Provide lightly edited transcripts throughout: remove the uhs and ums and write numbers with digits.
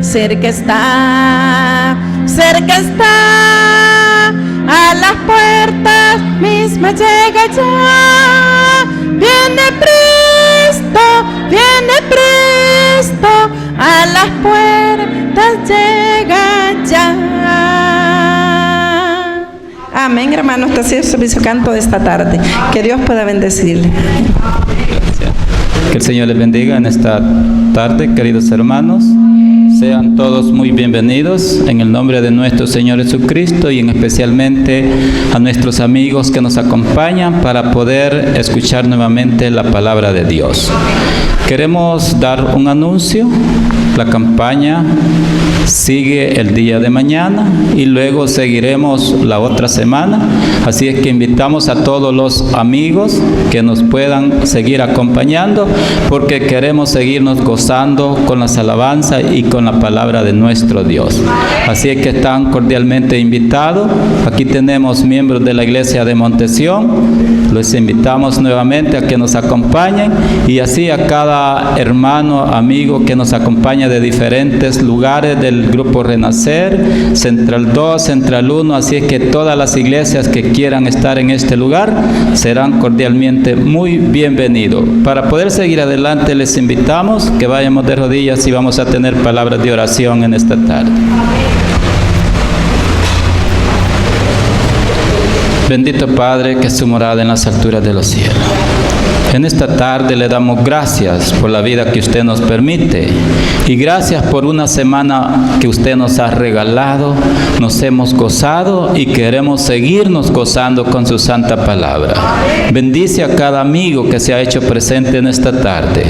cerca está, a las puertas mismas llega ya. Viene presto, a las puertas llega ya. Amén, hermanos, este ha sido el servicio canto de esta tarde. Que Dios pueda bendecirle. Gracias. Que el Señor les bendiga en esta tarde, queridos hermanos. Sean todos muy bienvenidos en el nombre de nuestro Señor Jesucristo y en especialmente a nuestros amigos que nos acompañan para poder escuchar nuevamente la palabra de Dios. Queremos dar un anuncio. La campaña sigue el día de mañana y luego seguiremos la otra semana. Así es que invitamos a todos los amigos que nos puedan seguir acompañando porque queremos seguirnos gozando con las alabanzas y con la palabra de nuestro Dios. Así es que están cordialmente invitados. Aquí tenemos miembros de la iglesia de Montesión. Los invitamos nuevamente a que nos acompañen y así a cada hermano, amigo que nos acompaña de diferentes lugares del grupo Renacer, Central 2, Central 1, así es que todas las iglesias que quieran estar en este lugar serán cordialmente muy bienvenidos. Para poder seguir adelante les invitamos que vayamos de rodillas y vamos a tener palabras de oración en esta tarde. Bendito Padre, que es su morada en las alturas de los cielos. En esta tarde le damos gracias por la vida que usted nos permite y gracias por una semana que usted nos ha regalado, nos hemos gozado y queremos seguirnos gozando con su santa palabra. Bendice a cada amigo que se ha hecho presente en esta tarde.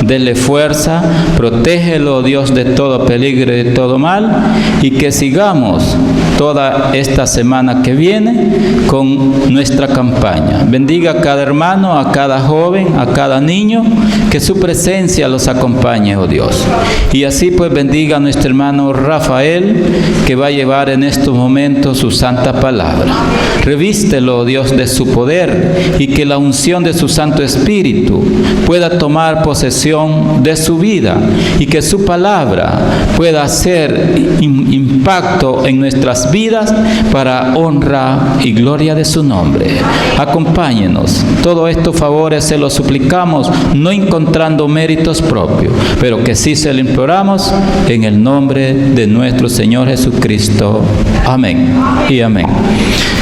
Dele fuerza, protégelo, Dios, de todo peligro y de todo mal y que sigamos toda esta semana que viene con nuestra campaña. Bendiga a cada hermano, a cada joven, a cada niño, que su presencia los acompañe, oh Dios. Y así pues bendiga a nuestro hermano Rafael, que va a llevar en estos momentos su santa palabra. Revístelo, oh Dios, de su poder y que la unción de su Santo Espíritu pueda tomar posesión de su vida y que su palabra pueda hacer impacto en nuestras vidas para honra y gloria de su nombre. Acompáñenos. Todo esto favores se lo suplicamos, no encontrando méritos propios, pero que sí se lo imploramos en el nombre de nuestro Señor Jesucristo. Amén y amén.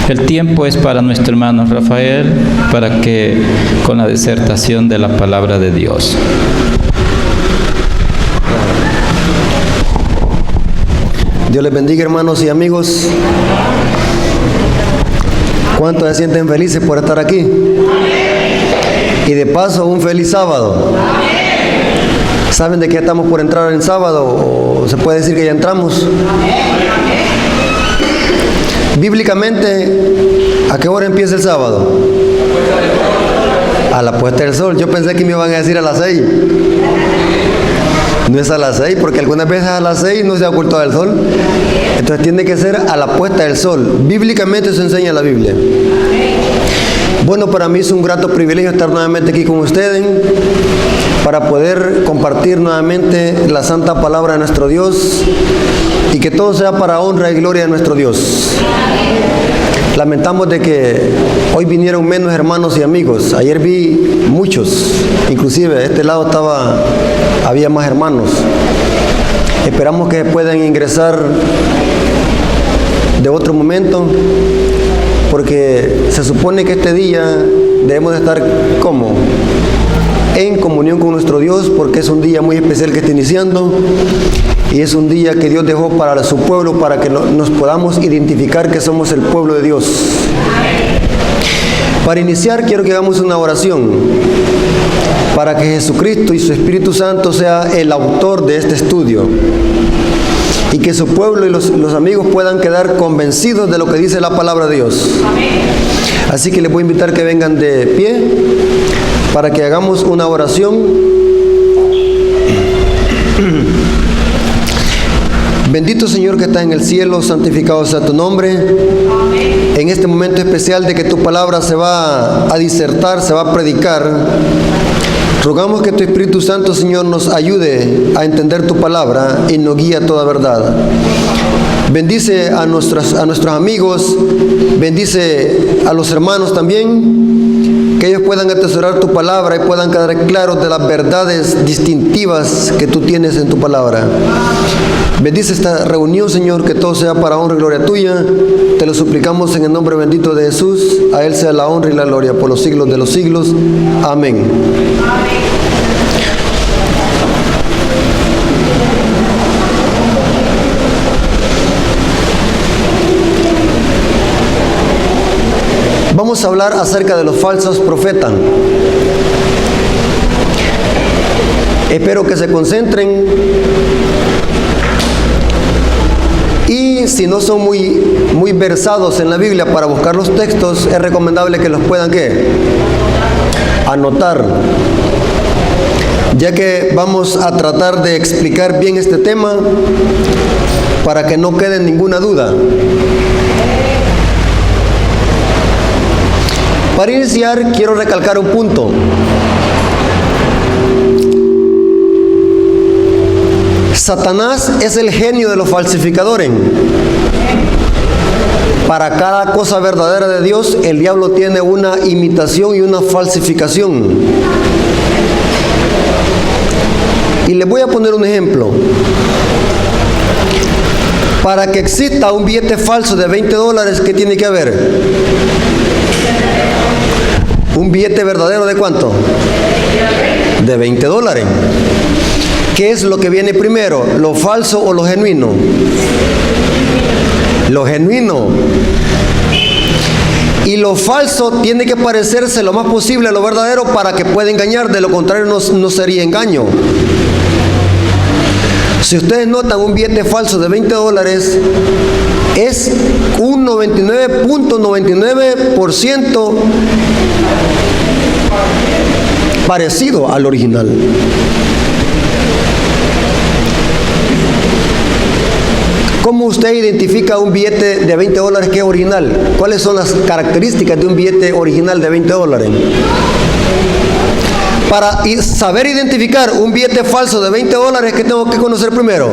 El tiempo es para nuestro hermano Rafael, para que con la disertación de la palabra de Dios. Dios les bendiga, hermanos y amigos. ¿Cuántos se sienten felices por estar aquí? Y de paso, un feliz sábado. ¿Saben de qué estamos por entrar en sábado? ¿O se puede decir que ya entramos? Bíblicamente, ¿a qué hora empieza el sábado? A la puesta del sol. Yo pensé que me iban a decir a las 6. No es a las 6, porque algunas veces a las 6 no se ha ocultado el sol. Entonces tiene que ser a la puesta del sol. Bíblicamente se enseña la Biblia. Bueno, para mí es un grato privilegio estar nuevamente aquí con ustedes para poder compartir nuevamente la santa palabra de nuestro Dios y que todo sea para honra y gloria de nuestro Dios. Lamentamos de que hoy vinieron menos hermanos y amigos. Ayer vi muchos, inclusive de este lado había más hermanos. Esperamos que puedan ingresar de otro momento, porque se supone que este día debemos de estar como en comunión con nuestro Dios, porque es un día muy especial que está iniciando y es un día que Dios dejó para su pueblo, para que nos podamos identificar que somos el pueblo de Dios. Para iniciar quiero que hagamos una oración para que Jesucristo y su Espíritu Santo sea el autor de este estudio y que su pueblo y los amigos puedan quedar convencidos de lo que dice la palabra de Dios. Así que les voy a invitar que vengan de pie para que hagamos una oración. Bendito Señor que está en el cielo, santificado sea tu nombre. En este momento especial de que tu palabra se va a disertar, se va a predicar, Rogamos que tu Espíritu Santo, Señor, nos ayude a entender tu palabra y nos guíe a toda verdad. Bendice a nuestros amigos, bendice a los hermanos también, que ellos puedan atesorar tu palabra y puedan quedar claros de las verdades distintivas que tú tienes en tu palabra. Bendice esta reunión, Señor, que todo sea para honra y gloria tuya. Te lo suplicamos en el nombre bendito de Jesús. A Él sea la honra y la gloria por los siglos de los siglos. Amén. Vamos a hablar acerca de los falsos profetas. Espero que se concentren y si no son muy versados en la Biblia para buscar los textos, es recomendable que los puedan anotar, ya que vamos a tratar de explicar bien este tema para que no quede ninguna duda. Para iniciar, quiero recalcar un punto. Satanás es el genio de los falsificadores. Para cada cosa verdadera de Dios, el diablo tiene una imitación y una falsificación. Y les voy a poner un ejemplo. Para que exista un billete falso de $20, ¿qué tiene que haber? Un billete verdadero ¿de cuánto? De $20. ¿Qué es lo que viene primero? ¿Lo falso o lo genuino? Lo genuino. Y lo falso tiene que parecerse lo más posible a lo verdadero para que pueda engañar, de lo contrario no sería engaño. Si ustedes notan, un billete falso de $20 es un 99.99% parecido al original. ¿Cómo usted identifica un billete de $20 que es original? ¿Cuáles son las características de un billete original de $20? Para saber identificar un billete falso de $20, ¿qué tengo que conocer primero?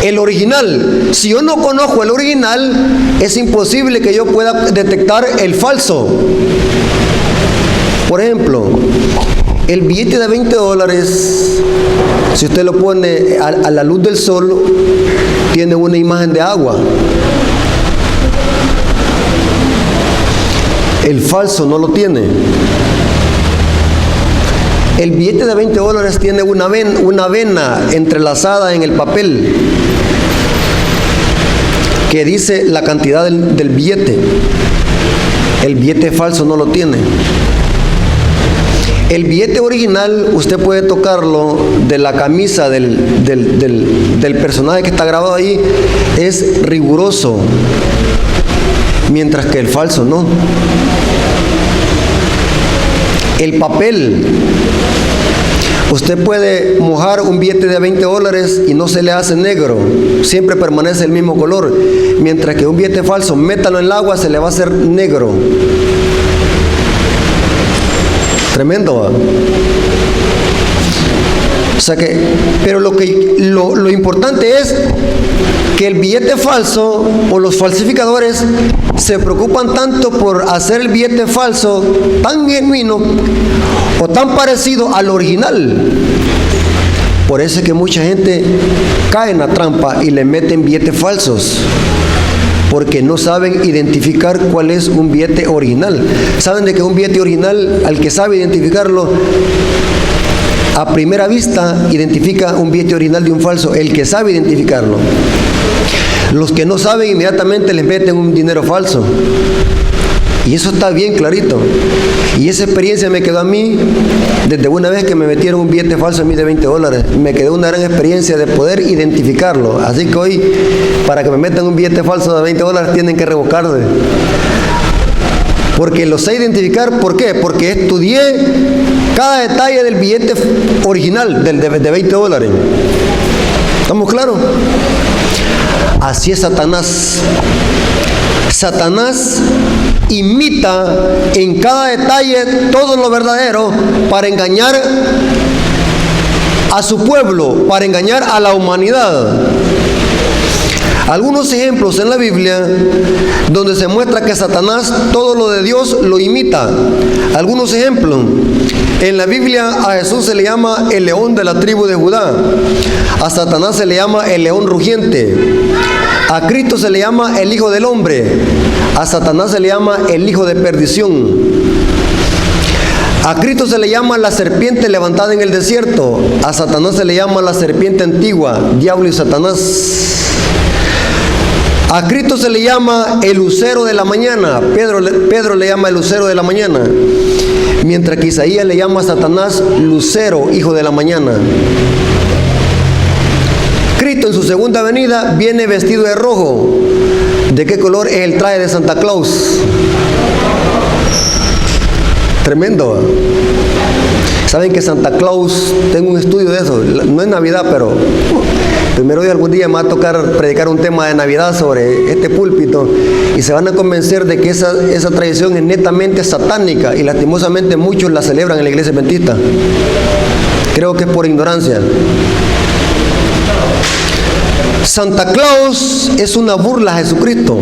El original. Si yo no conozco el original, es imposible que yo pueda detectar el falso. Por ejemplo, el billete de $20, si usted lo pone a la luz del sol, tiene una imagen de agua. El falso no lo tiene. El billete de $20 tiene una vena entrelazada en el papel que dice la cantidad del billete. El billete falso no lo tiene. El billete original, usted puede tocarlo de la camisa del personaje que está grabado ahí, es riguroso, mientras que el falso no. El papel, usted puede mojar un billete de $20 y no se le hace negro, siempre permanece el mismo color, mientras que un billete falso, métalo en el agua, se le va a hacer negro. Tremendo, ¿va? O sea que, pero lo importante es que el billete falso o los falsificadores se preocupan tanto por hacer el billete falso tan genuino o tan parecido al original. Por eso es que mucha gente cae en la trampa y le meten billetes falsos, porque no saben identificar cuál es un billete original. Saben de que un billete original, al que sabe identificarlo, a primera vista identifica un billete original de un falso, el que sabe identificarlo. Los que no saben, inmediatamente les meten un dinero falso. Y eso está bien clarito. Y esa experiencia me quedó a mí desde una vez que me metieron un billete falso a mí de $20. Me quedó una gran experiencia de poder identificarlo. Así que hoy, para que me metan un billete falso de $20, tienen que revocarse. Porque lo sé identificar. ¿Por qué? Porque estudié cada detalle del billete original, de $20. ¿Estamos claros? Así es Satanás. Satanás imita en cada detalle todo lo verdadero para engañar a su pueblo, para engañar a la humanidad. Algunos ejemplos en la Biblia donde se muestra que Satanás todo lo de Dios lo imita. Algunos ejemplos. En la Biblia a Jesús se le llama el león de la tribu de Judá. A Satanás se le llama el león rugiente. A Cristo se le llama el Hijo del Hombre. A Satanás se le llama el Hijo de Perdición. A Cristo se le llama la serpiente levantada en el desierto. A Satanás se le llama la serpiente antigua, diablo y Satanás. A Cristo se le llama el lucero de la mañana. Pedro le llama el lucero de la mañana. Mientras que Isaías le llama a Satanás lucero, hijo de la mañana. Cristo en su segunda venida viene vestido de rojo. ¿De qué color es el traje de Santa Claus? Tremendo. Saben que Santa Claus, tengo un estudio de eso, no es Navidad, pero primero de algún día me va a tocar predicar un tema de Navidad sobre este púlpito y se van a convencer de que esa tradición es netamente satánica y lastimosamente muchos la celebran en la iglesia adventista. Creo que es por ignorancia. Santa Claus es una burla a Jesucristo.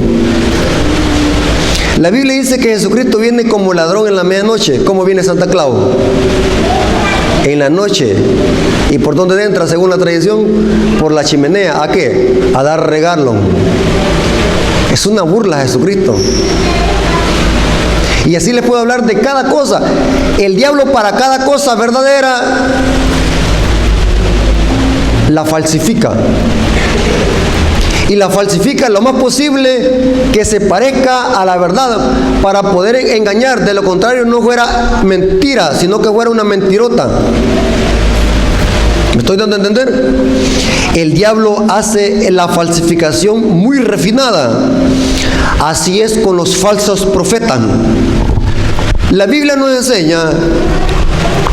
La Biblia dice que Jesucristo viene como ladrón en la medianoche. ¿Cómo viene Santa Claus? En la noche. ¿Y por dónde entra según la tradición? Por la chimenea. ¿A qué? A dar regalo. Es una burla a Jesucristo. Y así les puedo hablar de cada cosa. El diablo para cada cosa verdadera la falsifica. Y la falsifica lo más posible que se parezca a la verdad para poder engañar. De lo contrario no fuera mentira, sino que fuera una mentirota. ¿Me estoy dando a entender? El diablo hace la falsificación muy refinada. Así es con los falsos profetas. La Biblia nos enseña,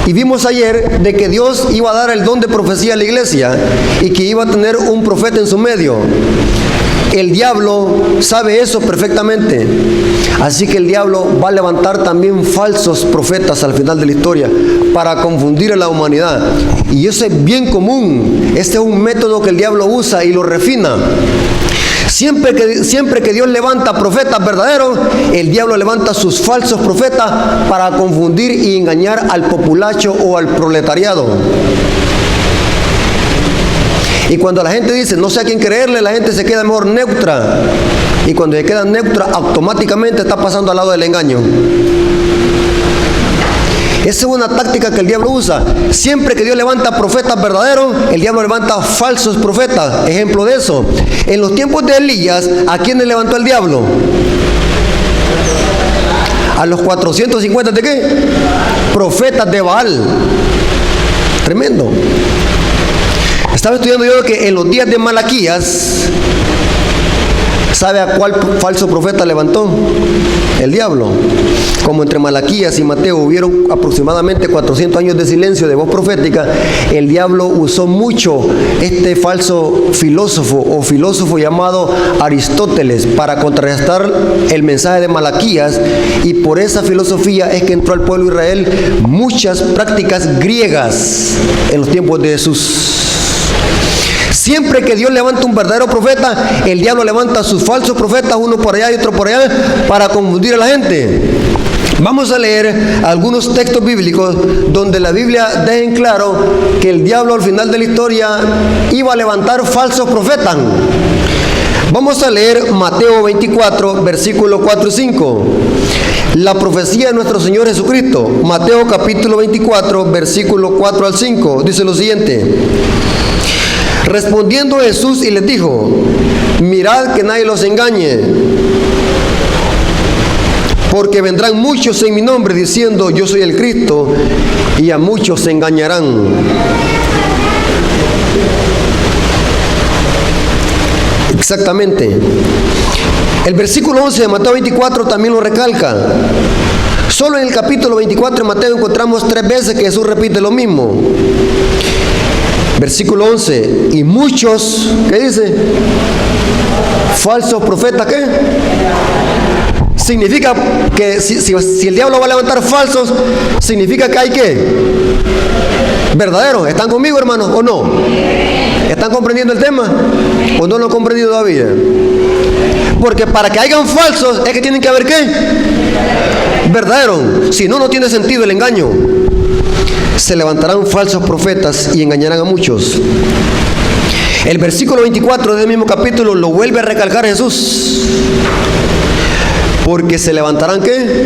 y vimos ayer, de que Dios iba a dar el don de profecía a la iglesia y que iba a tener un profeta en su medio. El diablo sabe eso perfectamente. Así que el diablo va a levantar también falsos profetas al final de la historia para confundir a la humanidad. Y eso es bien común. Este es un método que el diablo usa y lo refina. Siempre que Dios levanta profetas verdaderos, el diablo levanta sus falsos profetas para confundir y engañar al populacho o al proletariado. Y cuando la gente dice, no sé a quién creerle, la gente se queda mejor neutra. Y cuando se queda neutra, automáticamente está pasando al lado del engaño. Esa es una táctica que el diablo usa. Siempre que Dios levanta profetas verdaderos, el diablo levanta falsos profetas. Ejemplo de eso. En los tiempos de Elías, ¿a quiénes levantó el diablo? A los 450 ¿de qué? Profetas de Baal. Tremendo. Estaba estudiando yo que en los días de Malaquías, ¿sabe a cuál falso profeta levantó? El diablo. Como entre Malaquías y Mateo hubieron aproximadamente 400 años de silencio de voz profética, el diablo usó mucho este falso filósofo llamado Aristóteles para contrarrestar el mensaje de Malaquías, y por esa filosofía es que entró al pueblo de Israel muchas prácticas griegas en los tiempos de Jesús. Siempre que Dios levanta un verdadero profeta, el diablo levanta sus falsos profetas, uno por allá y otro por allá, para confundir a la gente. Vamos a leer algunos textos bíblicos donde la Biblia deja en claro que el diablo al final de la historia iba a levantar falsos profetas. Vamos a leer Mateo 24, versículos 4 y 5. La profecía de nuestro Señor Jesucristo. Mateo capítulo 24, versículos 4 al 5. Dice lo siguiente. Respondiendo Jesús y les dijo, mirad que nadie los engañe, porque vendrán muchos en mi nombre diciendo yo soy el Cristo, y a muchos se engañarán. Exactamente. El versículo 11 de Mateo 24 también lo recalca. Solo en el capítulo 24 de Mateo encontramos 3 veces que Jesús repite lo mismo. Versículo 11, y muchos, ¿qué dice? Falsos profetas, ¿qué? significa que si el diablo va a levantar falsos, significa que hay que verdaderos. ¿Están conmigo, hermanos, o no? ¿Están comprendiendo el tema o no lo han comprendido todavía? Porque para que hayan falsos es que tienen que haber ¿qué? Verdaderos. Si no, no tiene sentido el engaño. Se levantarán falsos profetas y engañarán a muchos. El versículo 24 del mismo capítulo lo vuelve a recalcar Jesús. Porque se levantarán ¿qué?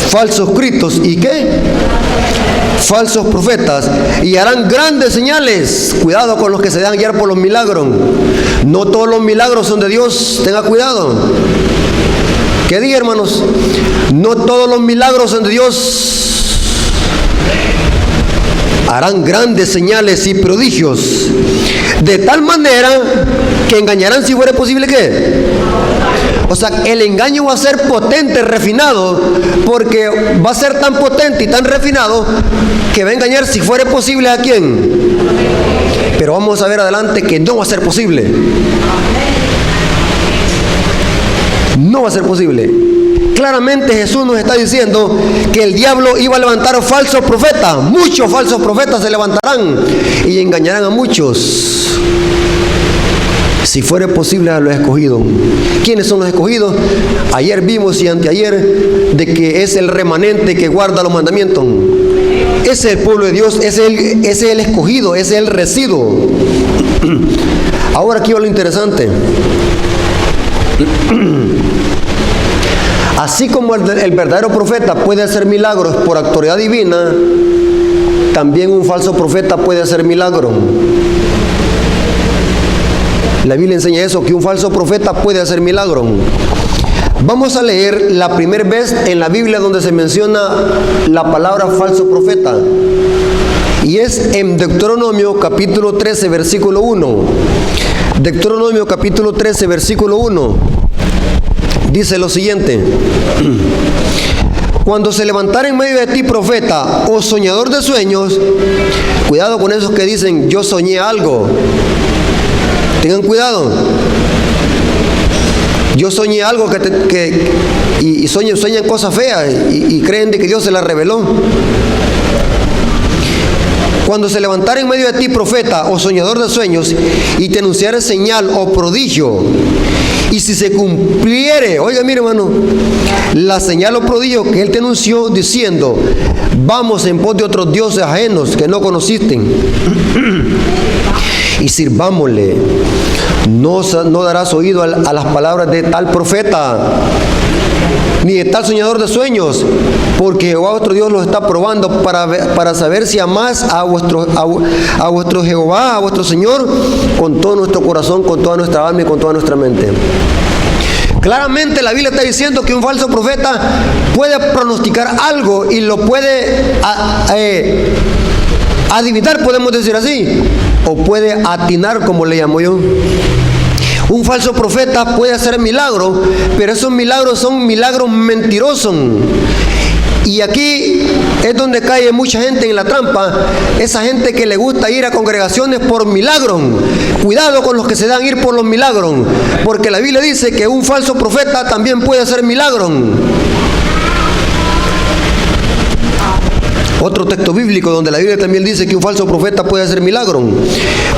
Falsos cristos y ¿qué? Falsos profetas, y harán grandes señales. Cuidado con los que se dejan guiar por los milagros. No todos los milagros son de Dios. Tenga cuidado. ¿Qué dije, hermanos? No todos los milagros son de Dios. Harán grandes señales y prodigios, de tal manera que engañarán, si fuera posible, ¿qué? O sea, el engaño va a ser potente, refinado, porque va a ser tan potente y tan refinado que va a engañar, si fuera posible, ¿a quién? Pero vamos a ver adelante que no va a ser posible. No va a ser posible. Claramente Jesús nos está diciendo que el diablo iba a levantar falsos profetas. Muchos falsos profetas se levantarán y engañarán a muchos. Si fuera posible, a los escogidos. ¿Quiénes son los escogidos? Ayer vimos y anteayer de que es el remanente que guarda los mandamientos. Ese es el pueblo de Dios, ese es el escogido, ese es el residuo. Ahora aquí va lo interesante. Así como el verdadero profeta puede hacer milagros por autoridad divina, también un falso profeta puede hacer milagros. La Biblia enseña eso, que un falso profeta puede hacer milagros. Vamos a leer la primera vez en la Biblia donde se menciona la palabra falso profeta. Y es en Deuteronomio capítulo 13, versículo 1. Deuteronomio capítulo 13, versículo 1. Dice lo siguiente: cuando se levantara en medio de ti profeta o soñador de sueños, cuidado con esos que dicen yo soñé algo. Tengan cuidado. Yo soñé algo y sueñan cosas feas y creen de que Dios se las reveló. Cuando se levantara en medio de ti profeta o soñador de sueños y te anunciara señal o prodigio, y si se cumpliere, oiga mire hermano, la señal o prodigio que él te anunció diciendo, vamos en pos de otros dioses ajenos que no conociste y sirvámosle, no darás oído a las palabras de tal profeta ni de tal soñador de sueños, porque Jehová vuestro Dios los está probando para saber si amás a vuestro Jehová, a vuestro Señor, con todo nuestro corazón, con toda nuestra alma y con toda nuestra mente. Claramente la Biblia está diciendo que un falso profeta puede pronosticar algo y lo puede adivinar, podemos decir así, o puede atinar, como le llamo yo. Un falso profeta puede hacer milagros, pero esos milagros son milagros mentirosos. Y aquí es donde cae mucha gente en la trampa, esa gente que le gusta ir a congregaciones por milagros. Cuidado con los que se dan ir por los milagros, porque la Biblia dice que un falso profeta también puede hacer milagros. Otro texto bíblico donde la Biblia también dice que un falso profeta puede hacer milagros.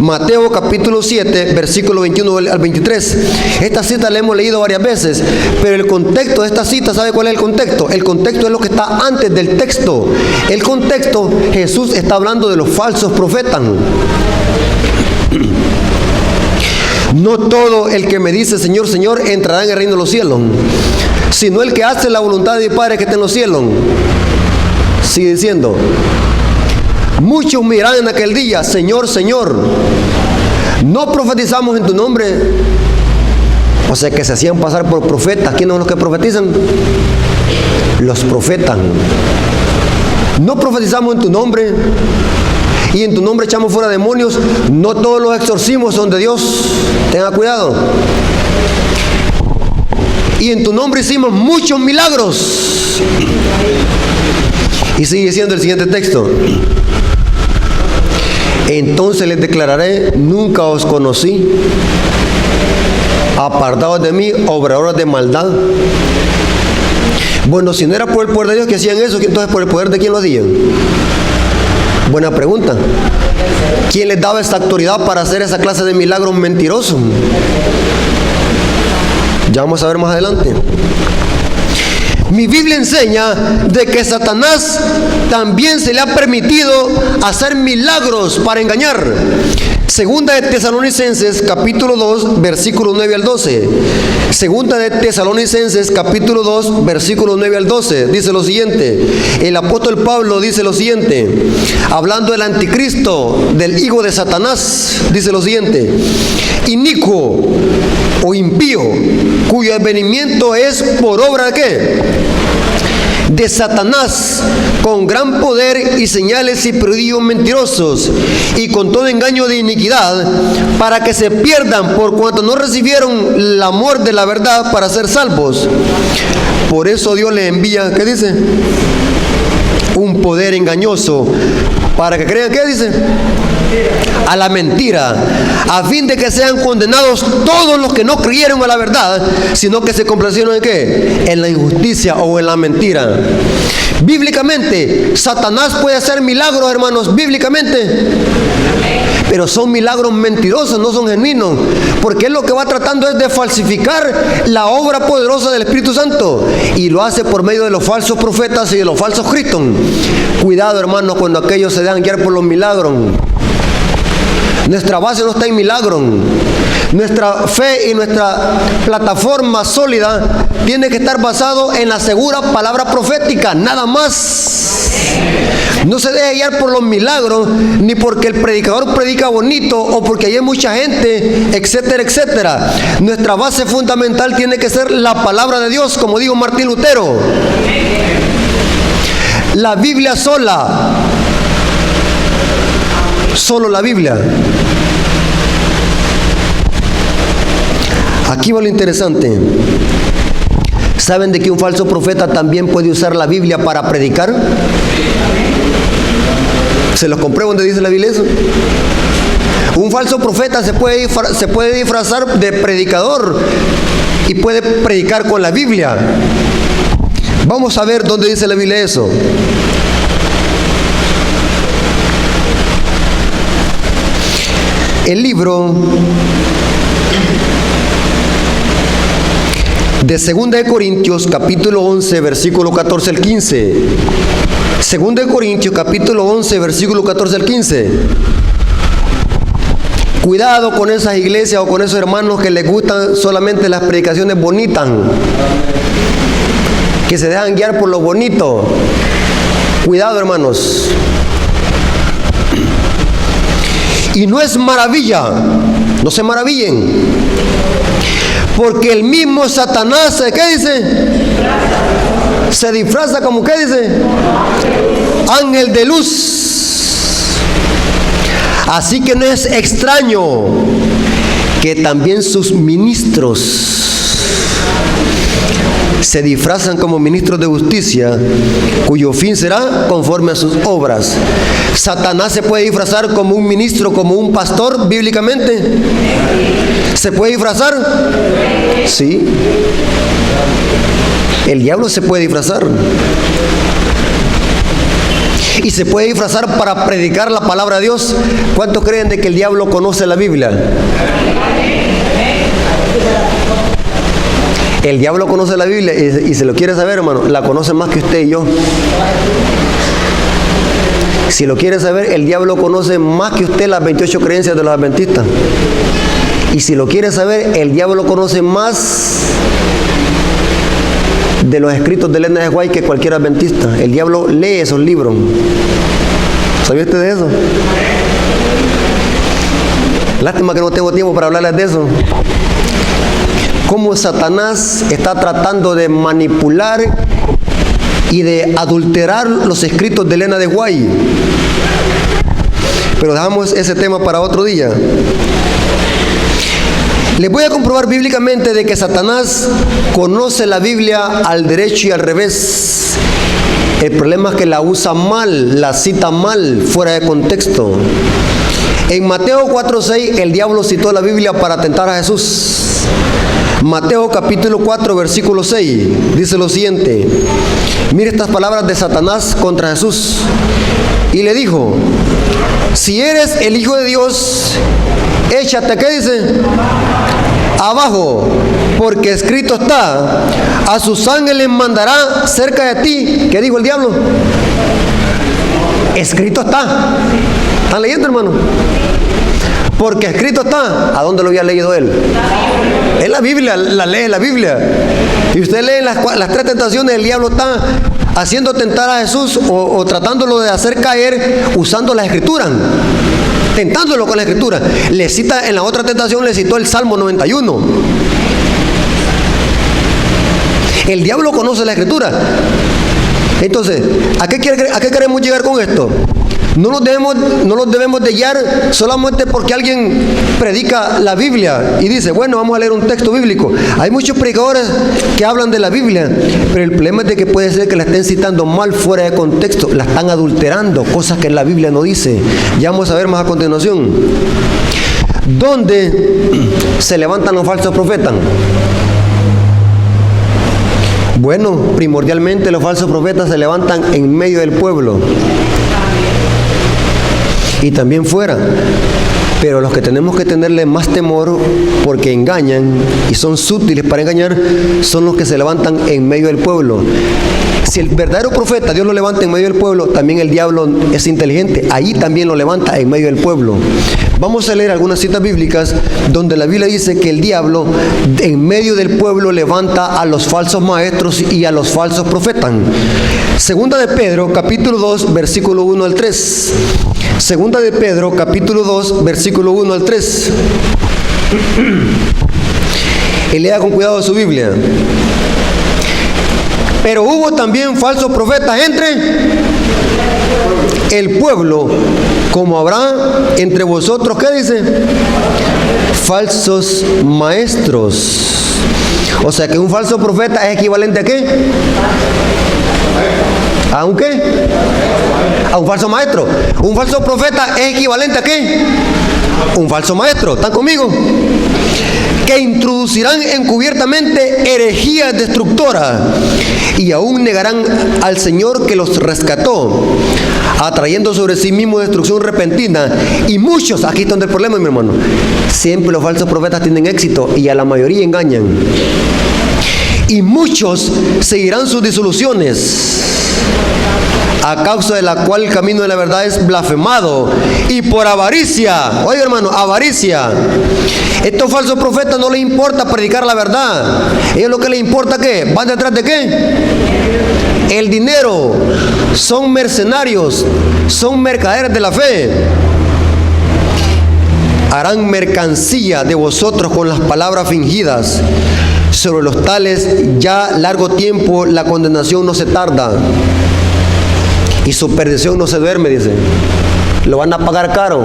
Mateo capítulo 7, versículo 21 al 23. Esta cita la hemos leído varias veces, pero el contexto de esta cita, ¿sabe cuál es el contexto? El contexto es lo que está antes del texto. El contexto, Jesús está hablando de los falsos profetas. No todo el que me dice Señor, Señor entrará en el reino de los cielos, sino el que hace la voluntad de mi Padre que está en los cielos. Sigue diciendo, muchos me dirán en aquel día, Señor, Señor, no profetizamos en tu nombre. O sea que se hacían pasar por profetas. ¿Quiénes son los que profetizan? Los profetas. No profetizamos en tu nombre y en tu nombre echamos fuera demonios. No todos los exorcismos son de Dios. Tenga cuidado. Y en tu nombre hicimos muchos milagros. Y sigue diciendo el siguiente texto. Entonces les declararé, nunca os conocí. apartados de mí, obradores de maldad. Bueno, si no era por el poder de Dios que hacían eso, entonces por el poder de quién lo hacían. Buena pregunta. ¿Quién les daba esta autoridad para hacer esa clase de milagros mentirosos? Ya vamos a ver más adelante. Mi Biblia enseña de que Satanás también se le ha permitido hacer milagros para engañar. Segunda de Tesalonicenses capítulo 2 versículos 9 al 12. Segunda de Tesalonicenses capítulo 2 versículos 9 al 12. Dice lo siguiente. El apóstol Pablo dice lo siguiente. Hablando del anticristo, del hijo de Satanás, dice lo siguiente. Inicuo o impío, cuyo advenimiento es por obra de ¿qué? De Satanás, con gran poder y señales y prodigios mentirosos, y con todo engaño de iniquidad, para que se pierdan por cuanto no recibieron el amor de la verdad para ser salvos. Por eso Dios le envía, ¿qué dice? Un poder engañoso, para que crean, ¿qué dice? A la mentira, a fin de que sean condenados todos los que no creyeron a la verdad, sino que se complacieron en ¿qué? En la injusticia o en la mentira. Bíblicamente, Satanás puede hacer milagros, hermanos, bíblicamente, pero son milagros mentirosos, no son genuinos, porque él lo que va tratando es de falsificar la obra poderosa del Espíritu Santo, y lo hace por medio de los falsos profetas y de los falsos cristos. Cuidado, hermanos, cuando aquellos se dejan guiar por los milagros. Nuestra base no está en milagros. Nuestra fe y nuestra plataforma sólida tiene que estar basado en la segura palabra profética, nada más. No se deje guiar por los milagros, ni porque el predicador predica bonito o porque hay mucha gente, etcétera, etcétera. Nuestra base fundamental tiene que ser la palabra de Dios, como dijo Martín Lutero. La Biblia sola. Solo la Biblia. Aquí va lo interesante. ¿Saben de que un falso profeta también puede usar la Biblia para predicar? ¿Se los compruebo donde dice la Biblia eso? Un falso profeta se puede disfrazar de predicador y puede predicar con la Biblia. Vamos a ver dónde dice la Biblia eso. El libro de 2 de Corintios, capítulo 11, versículo 14 al 15. 2 de Corintios, capítulo 11, versículo 14 al 15. Cuidado con esas iglesias o con esos hermanos que les gustan solamente las predicaciones bonitas, que se dejan guiar por lo bonito. Cuidado, hermanos. Y no es maravilla, no se maravillen, porque el mismo Satanás, ¿qué dice? Se disfraza como, ¿qué dice? Ángel de luz. Así que no es extraño que también sus ministros se disfrazan como ministros de justicia, cuyo fin será conforme a sus obras. Satanás se puede disfrazar como un ministro, como un pastor, bíblicamente. ¿Se puede disfrazar? Sí. El diablo se puede disfrazar. Y se puede disfrazar para predicar la palabra de Dios. ¿Cuántos creen de que el diablo conoce la Biblia? El diablo conoce la Biblia y se lo quiere saber, hermano, la conoce más que usted y yo. Si lo quiere saber, el diablo conoce más que usted las 28 creencias de los adventistas. Y si lo quiere saber, el diablo conoce más de los escritos de Elena de White que cualquier adventista. El diablo lee esos libros. ¿Sabía usted de eso? Lástima que no tengo tiempo para hablarles de eso. Cómo Satanás está tratando de manipular y de adulterar los escritos de Elena de White. Pero dejamos ese tema para otro día. Les voy a comprobar bíblicamente de que Satanás conoce la Biblia al derecho y al revés. El problema es que la usa mal, la cita mal, fuera de contexto. En Mateo 4:6 el diablo citó la Biblia para tentar a Jesús. Mateo capítulo 4, versículo 6, dice lo siguiente. Mire estas palabras de Satanás contra Jesús. Y le dijo: si eres el Hijo de Dios, échate, ¿qué dice? Abajo, porque escrito está: a sus ángeles mandará cerca de ti. ¿Qué dijo el diablo? Escrito está. ¿Están leyendo, hermano? Porque escrito está. ¿A dónde lo había leído él? En la Biblia, la lee en la Biblia. Y usted lee las tres tentaciones. El diablo está haciendo tentar a Jesús o tratándolo de hacer caer usando la escritura, tentándolo con la escritura. Le cita, en la otra tentación le citó el Salmo 91. El diablo conoce la escritura. Entonces, ¿a qué queremos llegar con esto? No nos debemos de guiar solamente porque alguien predica la Biblia y dice: bueno, vamos a leer un texto bíblico. Hay muchos predicadores que hablan de la Biblia, pero el problema es de que puede ser que la estén citando mal, fuera de contexto, la están adulterando, cosas que la Biblia no dice. Ya vamos a ver más a continuación. ¿Dónde se levantan los falsos profetas? Bueno, primordialmente los falsos profetas se levantan en medio del pueblo y también fuera. Pero los que tenemos que tenerle más temor, porque engañan y son sutiles para engañar, son los que se levantan en medio del pueblo. Si el verdadero profeta Dios lo levanta en medio del pueblo, también el diablo es inteligente, ahí también lo levanta en medio del pueblo. Vamos a leer algunas citas bíblicas donde la Biblia dice que el diablo en medio del pueblo levanta a los falsos maestros y a los falsos profetas. Segunda de Pedro, capítulo 2, versículo 1 al 3. Segunda de Pedro, capítulo 2, versículo 1 al 3. Y lea con cuidado su Biblia. Pero hubo también falsos profetas entre el pueblo, como habrá entre vosotros, ¿qué dice? Falsos maestros. O sea que un falso profeta es equivalente ¿a qué? ¿A un qué? A un falso maestro. Un falso profeta es equivalente ¿a qué? Un falso maestro. ¿Están conmigo? Que introducirán encubiertamente herejías destructoras y aún negarán al Señor que los rescató, atrayendo sobre sí mismo destrucción repentina. Y muchos, aquí está el problema, mi hermano, siempre los falsos profetas tienen éxito y a la mayoría engañan. Y muchos seguirán sus disoluciones, a causa de la cual el camino de la verdad es blasfemado, y por avaricia, oye hermano, avaricia. Estos falsos profetas no les importa predicar la verdad. Ellos lo que les importa, ¿qué? ¿Van detrás de qué? El dinero. Son mercenarios, son mercaderes de la fe. Harán mercancía de vosotros con las palabras fingidas. Sobre los tales ya largo tiempo la condenación no se tarda y su perdición no se duerme, dice. Lo van a pagar caro.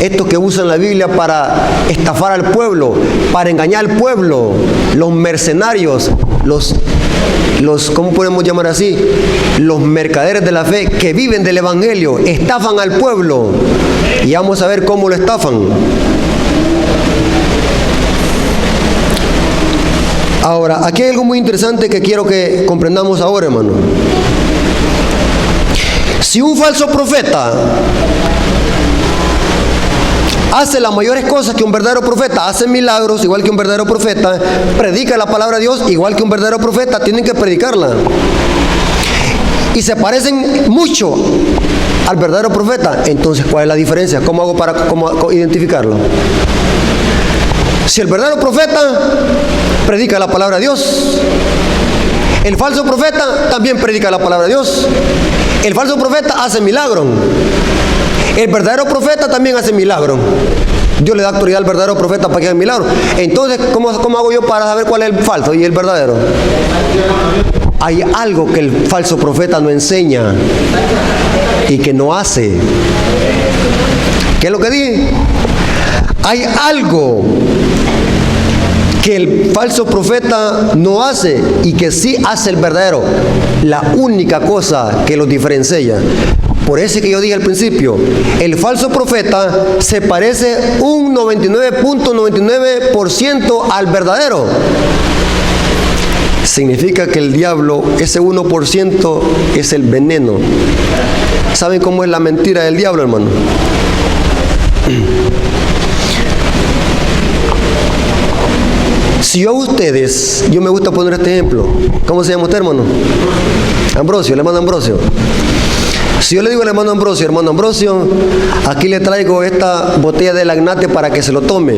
Estos que usan la Biblia para estafar al pueblo, para engañar al pueblo, los mercenarios, los ¿cómo podemos llamar así? Los mercaderes de la fe que viven del evangelio, estafan al pueblo. Y vamos a ver cómo lo estafan. Ahora, aquí hay algo muy interesante que quiero que comprendamos ahora, hermano. Si un falso profeta hace las mayores cosas que un verdadero profeta, hace milagros igual que un verdadero profeta, predica la palabra de Dios igual que un verdadero profeta, tienen que predicarla. Y se parecen mucho al verdadero profeta. Entonces, ¿cuál es la diferencia? ¿Cómo hago para identificarlo? Si el verdadero profeta predica la palabra de Dios, el falso profeta también predica la palabra de Dios. El falso profeta hace milagros. El verdadero profeta también hace milagros. Dios le da autoridad al verdadero profeta para que haga milagros. Entonces, ¿cómo hago yo para saber cuál es el falso y el verdadero? Hay algo que el falso profeta no enseña y que no hace. ¿Qué es lo que dije? Hay algo que el falso profeta no hace y que sí hace el verdadero. La única cosa que los diferencia. Por eso que yo dije al principio, el falso profeta se parece un 99.99% al verdadero. Significa que el diablo, ese 1%, es el veneno. ¿Saben cómo es la mentira del diablo, hermano? Si yo a ustedes, yo me gusta poner este ejemplo. ¿Cómo se llama usted, hermano? Ambrosio, el hermano Ambrosio. Si yo le digo al hermano Ambrosio, aquí le traigo esta botella de lagnate para que se lo tome,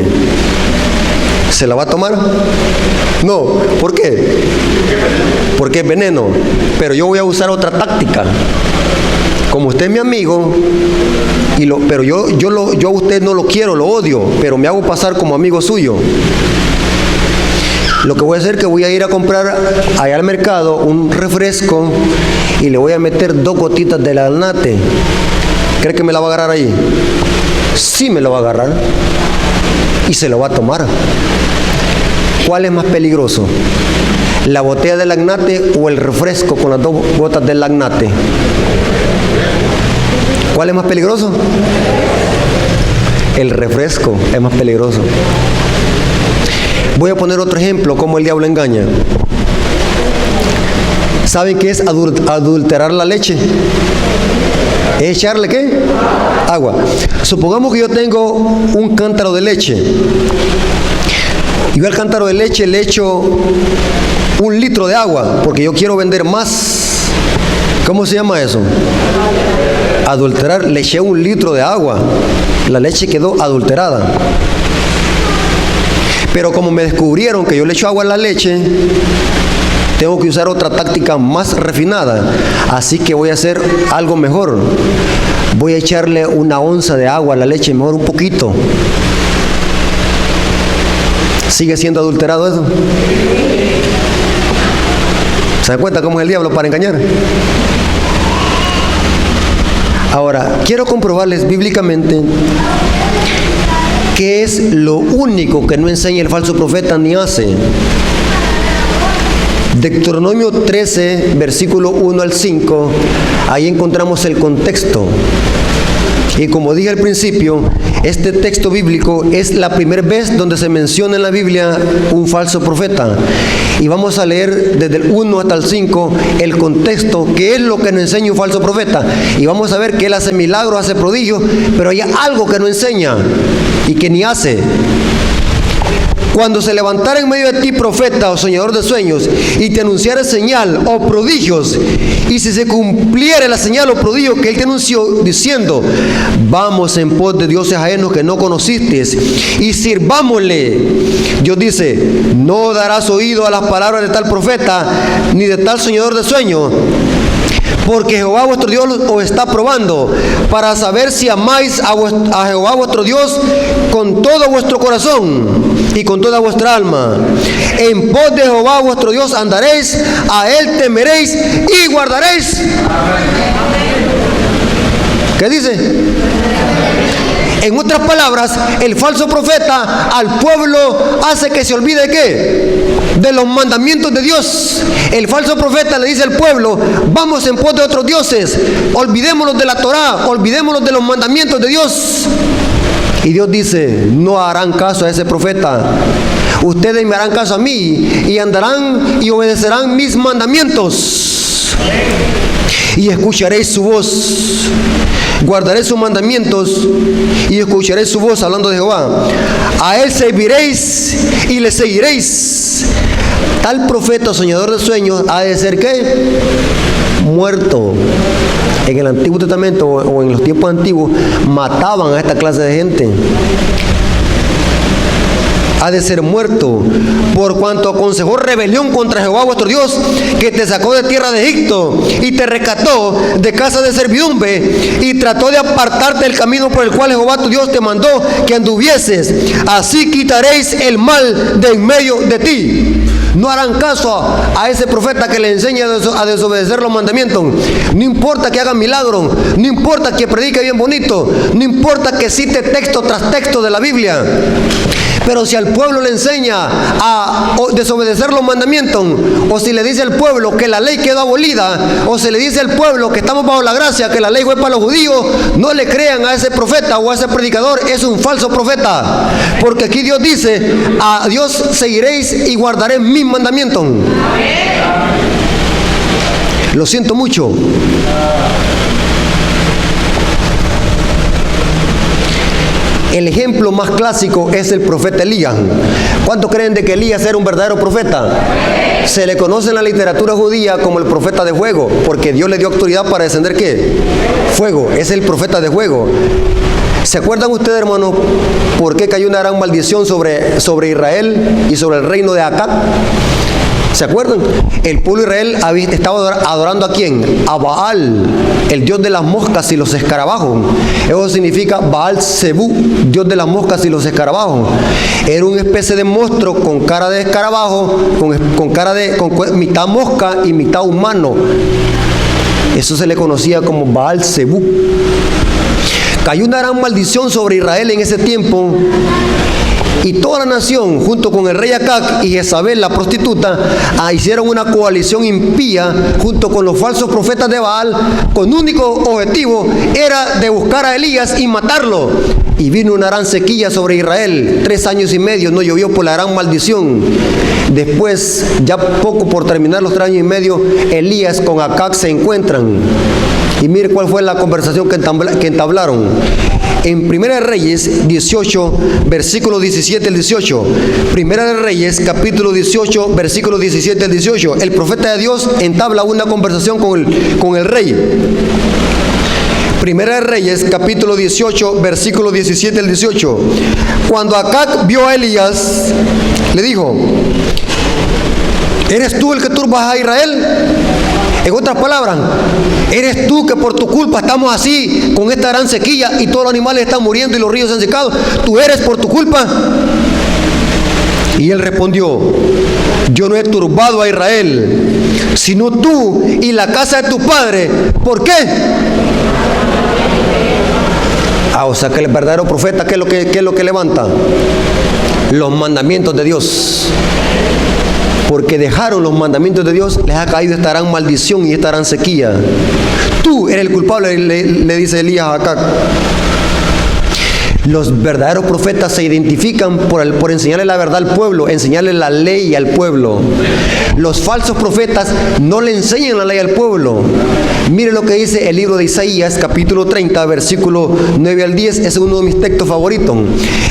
¿se la va a tomar? No. ¿Por qué? Porque es veneno. Pero yo voy a usar otra táctica. Como usted es mi amigo, pero yo a usted no lo quiero, lo odio, pero me hago pasar como amigo suyo. Lo que voy a hacer es que voy a ir a comprar allá al mercado un refresco y le voy a meter 2 gotitas de lagnate. ¿Cree que me la va a agarrar ahí? Sí me lo va a agarrar y se lo va a tomar. ¿Cuál es más peligroso? ¿La botella de lagnate o el refresco con las 2 gotas de lagnate? ¿Cuál es más peligroso? El refresco es más peligroso. Voy a poner otro ejemplo, cómo el diablo engaña. ¿Saben qué es adulterar la leche? ¿Es echarle qué? Agua. Supongamos que yo tengo un cántaro de leche. Yo al cántaro de leche le echo 1 litro de agua, porque yo quiero vender más. ¿Cómo se llama eso? Adulterar. Le eché 1 litro de agua. La leche quedó adulterada. Pero como me descubrieron que yo le echo agua a la leche, tengo que usar otra táctica más refinada. Así que voy a hacer algo mejor. Voy a echarle 1 onza de agua a la leche, mejor un poquito. ¿Sigue siendo adulterado eso? ¿Se dan cuenta cómo es el diablo para engañar? Ahora, quiero comprobarles bíblicamente qué es lo único que no enseña el falso profeta ni hace. Deuteronomio 13, versículo 1 al 5, ahí encontramos el contexto. Y como dije al principio, este texto bíblico es la primera vez donde se menciona en la Biblia un falso profeta. Y vamos a leer desde el 1 hasta el 5 el contexto, qué es lo que nos enseña un falso profeta. Y vamos a ver que él hace milagros, hace prodigios, pero hay algo que no enseña y que ni hace. Cuando se levantara en medio de ti profeta o soñador de sueños y te anunciara señal o prodigios, y si se cumpliera la señal o prodigio que él te anunció diciendo, vamos en pos de dioses ajenos que no conociste y sirvámosle, Dios dice, no darás oído a las palabras de tal profeta ni de tal soñador de sueños, porque Jehová vuestro Dios os está probando para saber si amáis a Jehová vuestro Dios con todo vuestro corazón y con toda vuestra alma. En pos de Jehová vuestro Dios andaréis, a él temeréis y guardaréis. ¿Qué dice? En otras palabras, el falso profeta al pueblo hace que se olvide ¿qué? De los mandamientos de Dios. El falso profeta le dice al pueblo, vamos en pos de otros dioses, olvidémonos de la Torá, olvidémonos de los mandamientos de Dios. Y Dios dice, no harán caso a ese profeta. Ustedes me harán caso a mí y andarán y obedecerán mis mandamientos. Y escucharéis su voz. Guardaré sus mandamientos y escucharéis su voz, hablando de Jehová. A él serviréis y le seguiréis. Tal profeta soñador de sueños ha de ser ¿qué? Muerto. En el Antiguo Testamento o en los tiempos antiguos mataban a esta clase de gente. Ha de ser muerto, por cuanto aconsejó rebelión contra Jehová vuestro Dios, que te sacó de tierra de Egipto y te rescató de casa de servidumbre y trató de apartarte del camino por el cual Jehová tu Dios te mandó que anduvieses. Así quitaréis el mal de en medio de ti. No harán caso a ese profeta que le enseña a desobedecer los mandamientos. No importa que haga milagros, no importa que predique bien bonito, no importa que cite texto tras texto de la Biblia. Pero si al pueblo le enseña a desobedecer los mandamientos, o si le dice al pueblo que la ley quedó abolida, o si le dice al pueblo que estamos bajo la gracia, que la ley fue para los judíos, no le crean a ese profeta o a ese predicador, es un falso profeta. Porque aquí Dios dice, a Dios seguiréis y guardaréis mis mandamientos. Lo siento mucho. El ejemplo más clásico es el profeta Elías. ¿Cuántos creen de que Elías era un verdadero profeta? Se le conoce en la literatura judía como el profeta de fuego, porque Dios le dio autoridad para descender ¿qué? Fuego. Es el profeta de fuego. ¿Se acuerdan ustedes, hermanos, por qué cayó una gran maldición sobre Israel y sobre el reino de Acab? ¿Se acuerdan? El pueblo de Israel estaba adorando ¿a quién? A Baal, el dios de las moscas y los escarabajos. Eso significa Baal Zebú, dios de las moscas y los escarabajos. Era una especie de monstruo con cara de escarabajo, con mitad mosca y mitad humano. Eso se le conocía como Baal Zebú. Cayó una gran maldición sobre Israel en ese tiempo. Y toda la nación, junto con el rey Acab y Jezabel, la prostituta, hicieron una coalición impía junto con los falsos profetas de Baal, con único objetivo era de buscar a Elías y matarlo. Y vino una gran sequía sobre Israel, 3 años y medio, no llovió por la gran maldición. Después, ya poco por terminar los 3 años y medio, Elías con Acab se encuentran. Y mire cuál fue la conversación que entablaron. En Primera de Reyes 18, versículo 17 al 18. Primera de Reyes, capítulo 18, versículo 17 al 18. El profeta de Dios entabla una conversación con el rey. Primera de Reyes, capítulo 18, versículo 17 al 18. Cuando Acab vio a Elías, le dijo: ¿eres tú el que turbas a Israel? En otras palabras, ¿eres tú que por tu culpa estamos así, con esta gran sequía, y todos los animales están muriendo y los ríos se han secado? ¿Tú eres por tu culpa? Y él respondió: yo no he turbado a Israel, sino tú y la casa de tu padre. ¿Por qué? O sea que el verdadero profeta, ¿qué es lo que levanta? Los mandamientos de Dios. Porque dejaron los mandamientos de Dios, les ha caído esta gran maldición y esta gran sequía. Tú eres el culpable, le dice Elías a Acab. Los verdaderos profetas se identifican por enseñarle la verdad al pueblo, enseñarle la ley al pueblo. Los falsos profetas no le enseñan la ley al pueblo. Mire lo que dice el libro de Isaías, capítulo 30, versículo 9 al 10. Ese es uno de mis textos favoritos.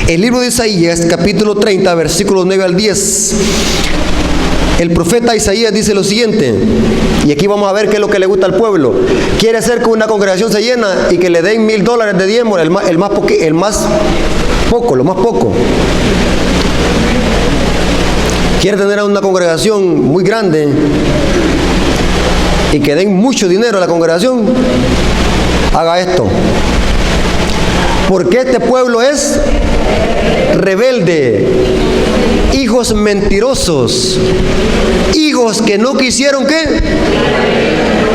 El libro de Isaías, capítulo 30, versículo 9 al 10. El profeta Isaías dice lo siguiente, y aquí vamos a ver qué es lo que le gusta al pueblo. Quiere hacer que una congregación se llena y que le den $1,000 de diezmo, lo más poco. Quiere tener una congregación muy grande y que den mucho dinero a la congregación. Haga esto. Porque este pueblo es rebelde, hijos mentirosos, hijos que no quisieron ¿qué?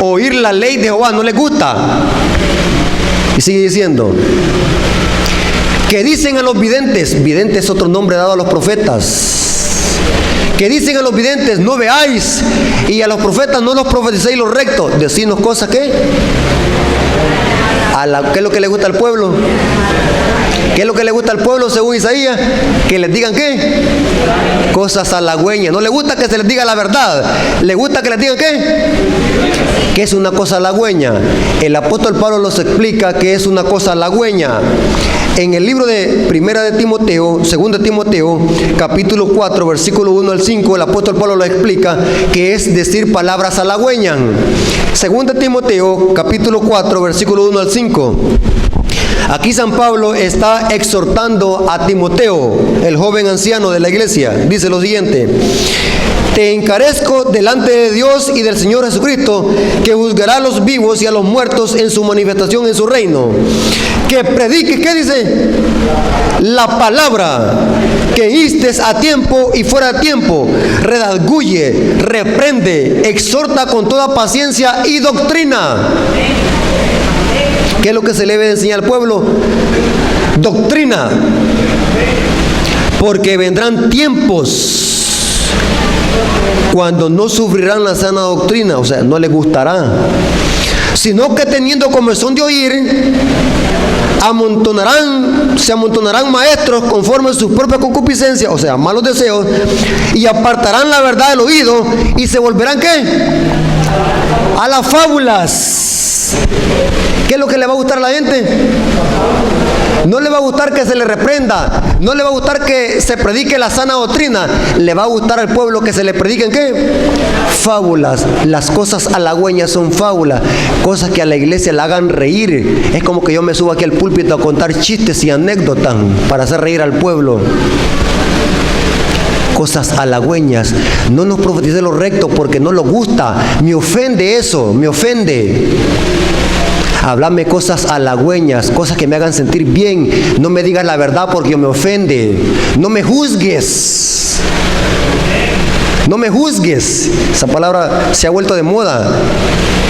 Oír la ley de Jehová, no les gusta. Y sigue diciendo, que dicen a los videntes, vidente es otro nombre dado a los profetas, que dicen a los videntes, no veáis, y a los profetas no los profeticéis lo recto. Decirnos cosas que ¿qué es lo que le gusta al pueblo? ¿Qué es lo que le gusta al pueblo según Isaías? Que les digan ¿qué? Cosas halagüeñas. No le gusta que se les diga la verdad. ¿Le gusta que les digan qué? ¿Qué es una cosa halagüeña? El apóstol Pablo nos explica que es una cosa halagüeña. En el libro de Primera de Timoteo, Segunda de Timoteo, capítulo 4, versículo 1 al 5, el apóstol Pablo lo explica que es decir palabras halagüeñas. Segunda de Timoteo, capítulo 4, versículo 1 al 5. Aquí San Pablo está exhortando a Timoteo, el joven anciano de la iglesia. Dice lo siguiente: te encarezco delante de Dios y del Señor Jesucristo, que juzgará a los vivos y a los muertos en su manifestación en su reino. Que predique, ¿qué dice? La palabra, que instes a tiempo y fuera de tiempo, redarguye, reprende, exhorta con toda paciencia y doctrina. ¿Qué es lo que se le debe enseñar al pueblo? Doctrina. Porque vendrán tiempos cuando no sufrirán la sana doctrina, o sea, no les gustará, sino que teniendo comezón de oír, se amontonarán maestros conforme a sus propias concupiscencias, o sea, malos deseos, y apartarán la verdad del oído y se volverán ¿qué? A las fábulas. ¿Qué es lo que le va a gustar a la gente? No le va a gustar que se le reprenda, no le va a gustar que se predique la sana doctrina, le va a gustar al pueblo que se le prediquen ¿qué? Fábulas. Las cosas halagüeñas son fábulas, cosas que a la iglesia la hagan reír. Es como que yo me subo aquí al púlpito a contar chistes y anécdotas para hacer reír al pueblo. Cosas halagüeñas. No nos profetice lo recto porque no nos gusta. Me ofende eso, me ofende. Háblame cosas halagüeñas, cosas que me hagan sentir bien. No me digas la verdad porque me ofende. No me juzgues. No me juzgues. Esa palabra se ha vuelto de moda.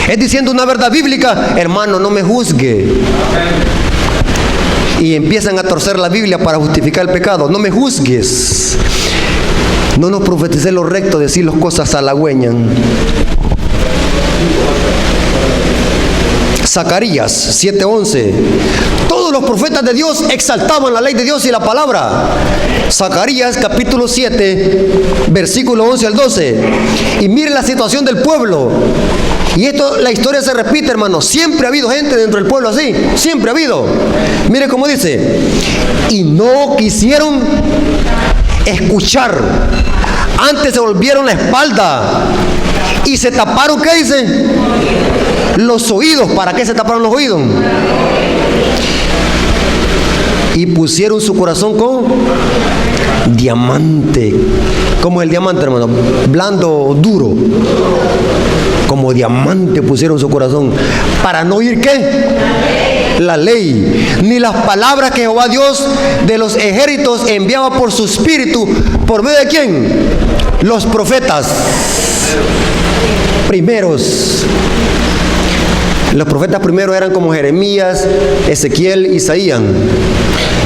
Es diciendo una verdad bíblica, hermano, no me juzgue. Y empiezan a torcer la Biblia para justificar el pecado. No me juzgues. No nos profeticé lo recto, decir las cosas halagüeñas. Zacarías 7:11. Todos los profetas de Dios exaltaban la ley de Dios y la palabra. Zacarías capítulo 7, versículo 11 al 12. Y mire la situación del pueblo. Y esto, la historia se repite, hermano. Siempre ha habido gente dentro del pueblo así. Siempre ha habido. Mire cómo dice. Y no quisieron escuchar. Antes se volvieron la espalda. Y se taparon, ¿qué dice? Los oídos. ¿Para qué se taparon los oídos? Y pusieron su corazón con diamante. ¿Cómo es el diamante, hermano? Blando, duro. Como diamante pusieron su corazón. Para no oír ¿qué? La ley. Ni las palabras que Jehová Dios de los ejércitos enviaba por su espíritu. ¿Por medio de quién? Los profetas primeros. Los profetas primeros eran como Jeremías, Ezequiel, Isaías.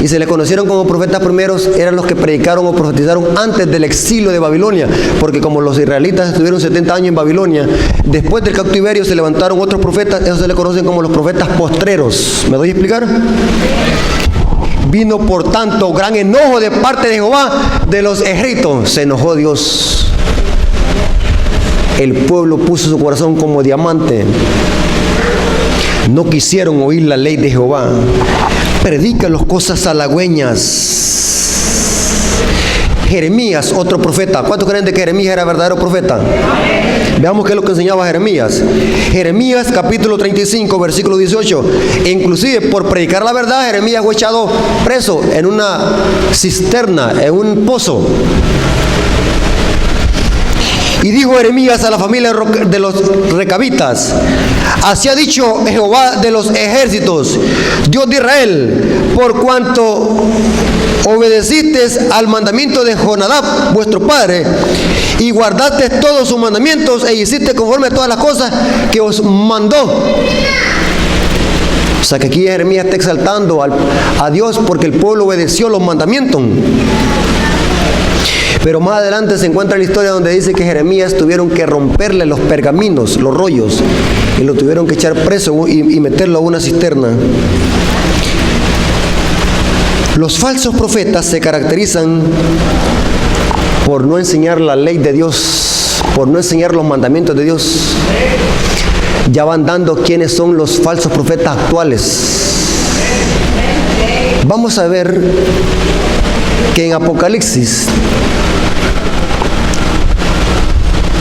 Y se les conocieron como profetas primeros, eran los que predicaron o profetizaron antes del exilio de Babilonia, porque como los israelitas estuvieron 70 años en Babilonia, después del cautiverio se levantaron otros profetas, esos se les conocen como los profetas postreros. ¿Me doy a explicar? Vino por tanto gran enojo de parte de Jehová de los ejércitos. Se enojó Dios. El pueblo puso su corazón como diamante. No quisieron oír la ley de Jehová. Predica las cosas halagüeñas. Jeremías, otro profeta. ¿Cuántos creen de que Jeremías era verdadero profeta? Veamos qué es lo que enseñaba Jeremías. Jeremías capítulo 35, versículo 18. E inclusive por predicar la verdad, Jeremías fue echado preso en una cisterna, en un pozo. Y dijo Jeremías a la familia de los recabitas: así ha dicho Jehová de los ejércitos, Dios de Israel, por cuanto obedeciste al mandamiento de Jonadab, vuestro padre, y guardaste todos sus mandamientos e hiciste conforme a todas las cosas que os mandó. O sea que aquí Jeremías está exaltando a Dios porque el pueblo obedeció los mandamientos. Pero más adelante se encuentra la historia donde dice que Jeremías tuvieron que romperle los pergaminos, los rollos, y lo tuvieron que echar preso y meterlo a una cisterna. Los falsos profetas se caracterizan por no enseñar la ley de Dios, por no enseñar los mandamientos de Dios. Ya van dando quiénes son los falsos profetas actuales. Vamos a ver que en Apocalipsis,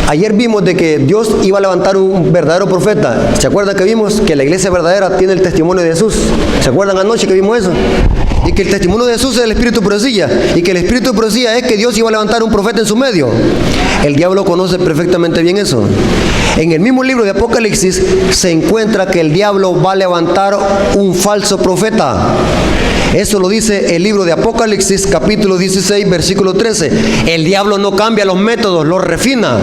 ayer vimos de que Dios iba a levantar un verdadero profeta. ¿Se acuerdan que vimos que la iglesia verdadera tiene el testimonio de Jesús? ¿Se acuerdan anoche que vimos eso? Y que el testimonio de Jesús es el espíritu de profecía. Y que el espíritu de profecía es que Dios iba a levantar un profeta en su medio. El diablo conoce perfectamente bien eso. En el mismo libro de Apocalipsis se encuentra que el diablo va a levantar un falso profeta. Eso lo dice el libro de Apocalipsis capítulo 16 versículo 13. El diablo no cambia los métodos, los refina.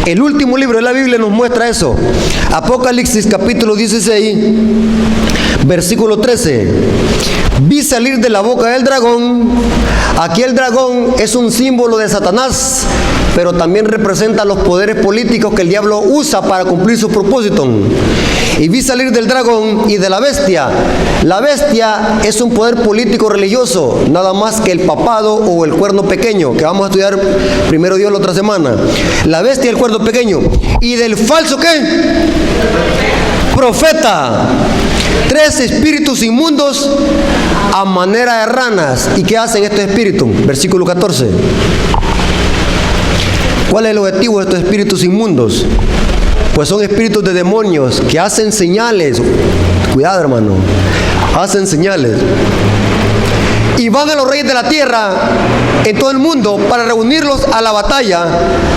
El último libro de la Biblia nos muestra eso. Apocalipsis capítulo 16 versículo 13. Vi salir de la boca del dragón Aquí el dragón es un símbolo de Satanás, pero también representa los poderes políticos que el diablo usa para cumplir su propósito. Y vi salir del dragón y de la bestia. La bestia es un poder político religioso, nada más que el papado o el cuerno pequeño, que vamos a estudiar primero Dios la otra semana. La bestia y el cuerno pequeño. Y del falso ¿qué? Profeta. 3 espíritus inmundos a manera de ranas. ¿Y qué hacen estos espíritus? Versículo 14. ¿Cuál es el objetivo de estos espíritus inmundos? Pues son espíritus de demonios que hacen señales. Cuidado, hermano. Hacen señales. Y van a los reyes de la tierra en todo el mundo para reunirlos a la batalla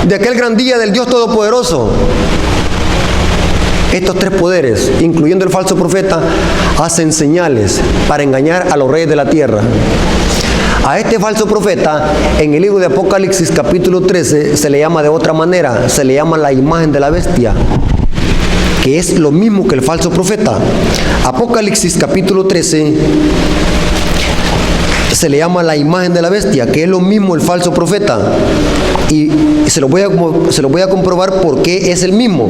de aquel gran día del Dios Todopoderoso. Estos 3 poderes, incluyendo el falso profeta, hacen señales para engañar a los reyes de la tierra. A este falso profeta, en el libro de Apocalipsis capítulo 13, se le llama de otra manera, se le llama la imagen de la bestia, que es lo mismo que el falso profeta. Apocalipsis capítulo 13 se le llama la imagen de la bestia, que es lo mismo el falso profeta. Y se lo voy a comprobar por qué es el mismo.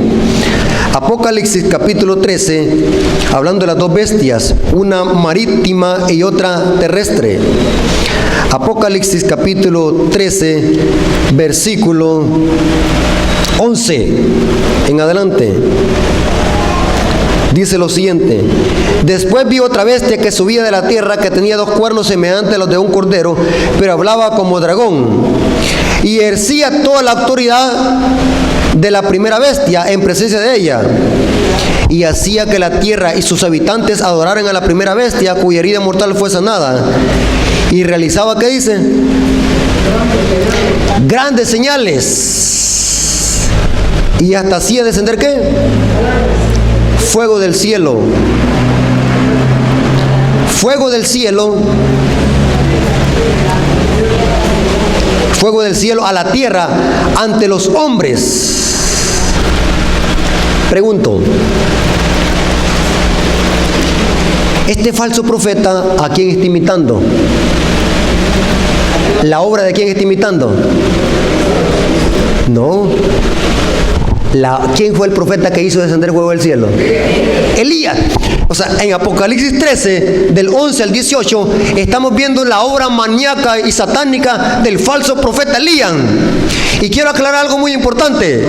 Apocalipsis capítulo 13, hablando de las 2 bestias, una marítima y otra terrestre. Apocalipsis capítulo 13, versículo 11 en adelante. Dice lo siguiente: después vi otra bestia que subía de la tierra, que tenía 2 cuernos semejantes a los de un cordero, pero hablaba como dragón, y ejercía toda la autoridad de la primera bestia en presencia de ella, y hacía que la tierra y sus habitantes adoraran a la primera bestia, cuya herida mortal fue sanada, y realizaba, ¿qué dice? Grandes señales, y hasta hacía descender, ¿qué? Fuego del cielo. Fuego del cielo. Fuego del cielo a la tierra ante los hombres. Pregunto, este falso profeta, ¿a quién está imitando? ¿La obra de quién está imitando? No. ¿Quién fue el profeta que hizo descender fuego del cielo? Elías. O sea, en Apocalipsis 13, del 11 al 18, estamos viendo la obra maníaca y satánica del falso profeta Elías. Y quiero aclarar algo muy importante.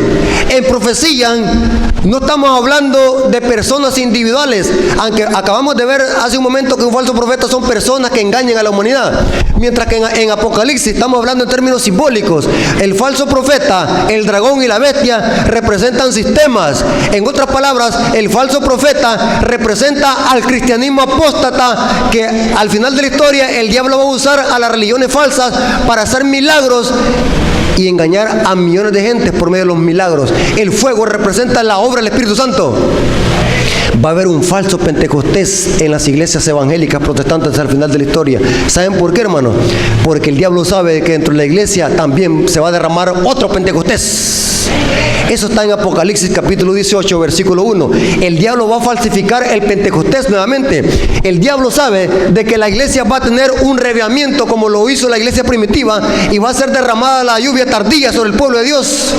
En profecía no estamos hablando de personas individuales, aunque acabamos de ver hace un momento que un falso profeta son personas que engañan a la humanidad. Mientras que en Apocalipsis estamos hablando en términos simbólicos. El falso profeta, el dragón y la bestia representan sistemas. En otras palabras, el falso profeta representa al cristianismo apóstata, que al final de la historia el diablo va a usar a las religiones falsas para hacer milagros y engañar a millones de gentes por medio de los milagros. El fuego representa la obra del Espíritu Santo. Va a haber un falso Pentecostés en las iglesias evangélicas protestantes al final de la historia. ¿Saben por qué, hermano? Porque el diablo sabe que dentro de la iglesia también se va a derramar otro Pentecostés. Eso está en Apocalipsis capítulo 18, versículo 1. El diablo va a falsificar el Pentecostés nuevamente. El diablo sabe de que la iglesia va a tener un reavivamiento como lo hizo la iglesia primitiva, y va a ser derramada la lluvia tardía sobre el pueblo de Dios.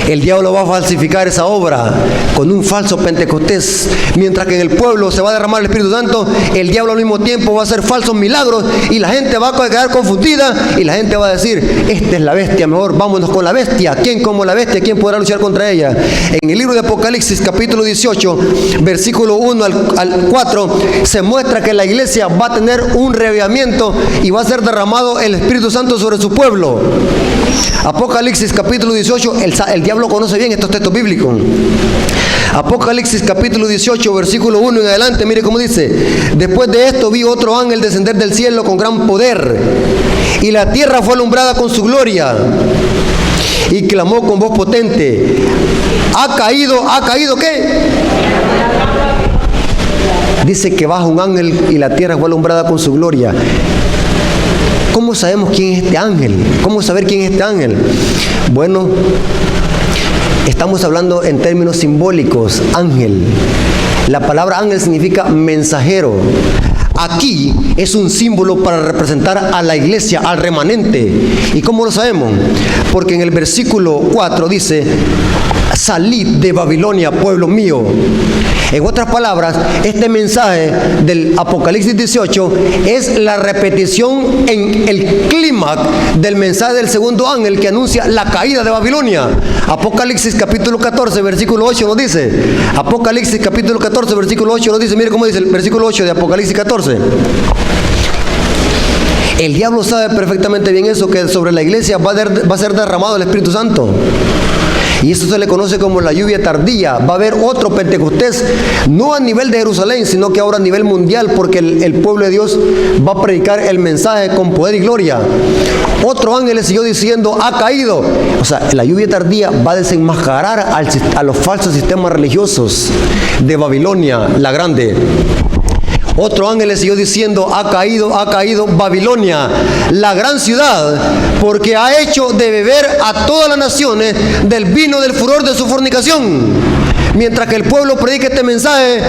El diablo va a falsificar esa obra con un falso Pentecostés. Mientras que en el pueblo se va a derramar el Espíritu Santo, el diablo al mismo tiempo va a hacer falsos milagros, y la gente va a quedar confundida, y la gente va a decir: esta es la bestia, mejor vámonos con la bestia. ¿Quién como la bestia? ¿Quién podrá luchar contra ella? En el libro de Apocalipsis capítulo 18, versículo 1 al 4, se muestra que la iglesia va a tener un reavivamiento y va a ser derramado el Espíritu Santo sobre su pueblo. Apocalipsis capítulo 18, el diablo conoce bien estos textos bíblicos. Apocalipsis capítulo 18, versículo 1 en adelante, mire cómo dice: después de esto vi otro ángel descender del cielo con gran poder, y la tierra fue alumbrada con su gloria, y clamó con voz potente: ¿ha caído qué? Dice que baja un ángel y la tierra fue alumbrada con su gloria. ¿Cómo sabemos quién es este ángel? ¿Cómo saber quién es este ángel? Bueno, estamos hablando en términos simbólicos. Ángel. La palabra ángel significa mensajero. aquí es un símbolo para representar a la iglesia, al remanente. ¿Y cómo lo sabemos? Porque en el versículo 4 dice: salid de Babilonia, pueblo mío. En otras palabras, este mensaje del Apocalipsis 18 es la repetición en el clímax del mensaje del segundo ángel que anuncia la caída de Babilonia. Apocalipsis capítulo 14, versículo 8 nos dice. Apocalipsis capítulo 14, versículo 8 nos dice. Mire cómo dice el versículo 8 de Apocalipsis 14. El diablo sabe perfectamente bien eso, que sobre la iglesia va a ser derramado el Espíritu Santo. Y eso se le conoce como la lluvia tardía. Va a haber otro Pentecostés, no a nivel de Jerusalén, sino que ahora a nivel mundial, porque el pueblo de Dios va a predicar el mensaje con poder y gloria. Otro ángel le siguió diciendo: ha caído. O sea, la lluvia tardía va a desenmascarar a los falsos sistemas religiosos de Babilonia la grande. Otro ángel le siguió diciendo: ha caído Babilonia, la gran ciudad, porque ha hecho de beber a todas las naciones del vino del furor de su fornicación. Mientras que el pueblo predica este mensaje,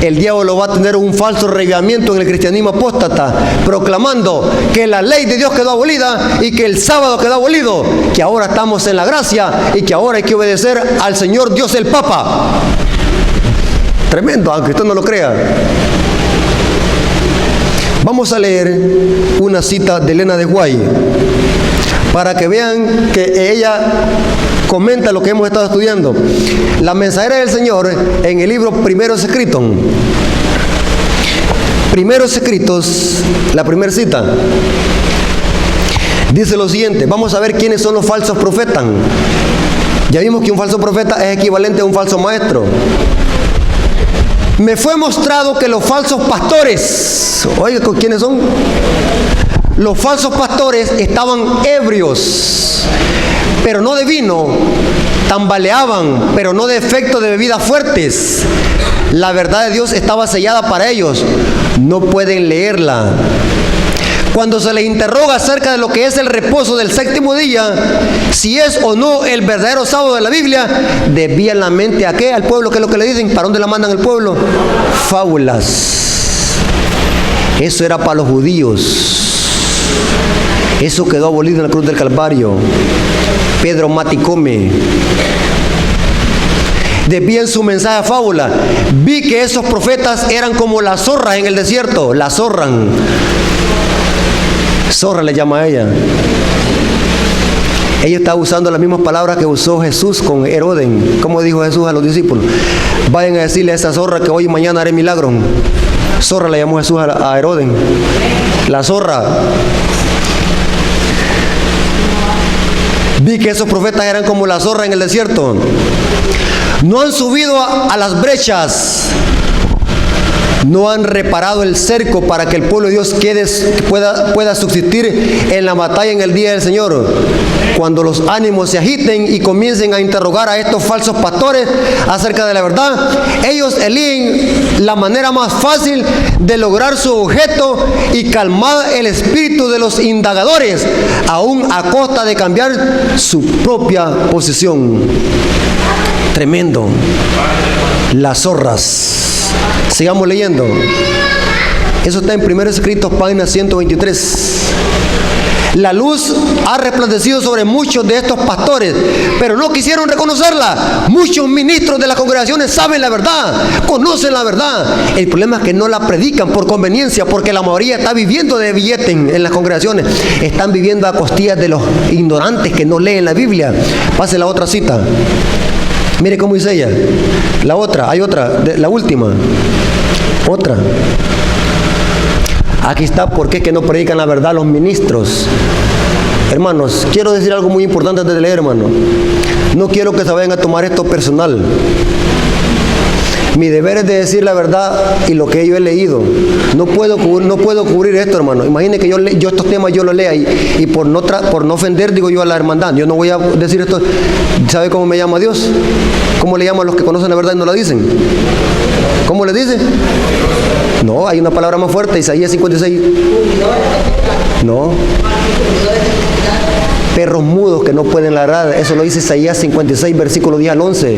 el diablo va a tener un falso reavivamiento en el cristianismo apóstata, proclamando que la ley de Dios quedó abolida y que el sábado quedó abolido, que ahora estamos en la gracia y que ahora hay que obedecer al Señor Dios el Papa. Tremendo, aunque usted no lo crea. Vamos a leer una cita de Elena de White para que vean que ella comenta lo que hemos estado estudiando. La mensajera del Señor, en el libro Primeros Escritos. Primeros Escritos, la primera cita. Dice lo siguiente. Vamos a ver quiénes son los falsos profetas. Ya vimos que un falso profeta es equivalente a un falso maestro. Me fue mostrado que los falsos pastores, oiga, ¿quiénes son? Los falsos pastores estaban ebrios, pero no de vino, tambaleaban, pero no de efecto de bebidas fuertes. La verdad de Dios estaba sellada para ellos, no pueden leerla. Cuando se les interroga acerca de lo que es el reposo del séptimo día, si es o no el verdadero sábado de la Biblia, desvían la mente a qué, al pueblo. ¿Qué es lo que le dicen? ¿Para dónde la mandan al pueblo? Fábulas. Eso era para los judíos. Eso quedó abolido en la cruz del Calvario. Pedro Maticome. Desvían su mensaje a fábula. Vi que esos profetas eran como las zorras en el desierto. La zorran. Zorra le llama a ella. Ella está usando las mismas palabras que usó Jesús con Herodes. ¿Cómo dijo Jesús a los discípulos? Vayan a decirle a esa zorra que hoy y mañana haré milagros. Zorra le llamó Jesús a Herodes. La zorra. Vi que esos profetas eran como la zorra en el desierto. No han subido a las brechas. No han reparado el cerco para que el pueblo de Dios pueda subsistir en la batalla en el día del Señor. Cuando los ánimos se agiten y comiencen a interrogar a estos falsos pastores acerca de la verdad, ellos eligen la manera más fácil de lograr su objeto y calmar el espíritu de los indagadores, aún a costa de cambiar su propia posición. Tremendo. Las zorras. Sigamos leyendo. Eso está en Primeros Escritos, página 123. La luz ha resplandecido sobre muchos de estos pastores, pero no quisieron reconocerla. Muchos ministros de las congregaciones saben la verdad, conocen la verdad. El problema es que no la predican por conveniencia, porque la mayoría está viviendo de billete en las congregaciones. Están viviendo a costillas de los ignorantes que no leen la Biblia. Pase la otra cita. Mire cómo dice ella. La otra, hay otra, la última. Otra. Aquí está por qué que no predican la verdad los ministros. Hermanos, quiero decir algo muy importante antes de leer, hermano. No quiero que se vayan a tomar esto personal. Mi deber es de decir la verdad y lo que yo he leído. No puedo cubrir esto, hermano. Imagine que yo estos temas yo los lea y por no ofender digo yo a la hermandad. Yo no voy a decir esto. ¿Sabe cómo me llama Dios? ¿Cómo le llama a los que conocen la verdad y no la dicen? ¿Cómo le dice? No, hay una palabra más fuerte, Isaías 56. No. Perros mudos que no pueden ladrar. Eso lo dice Isaías 56, versículo 10 al 11.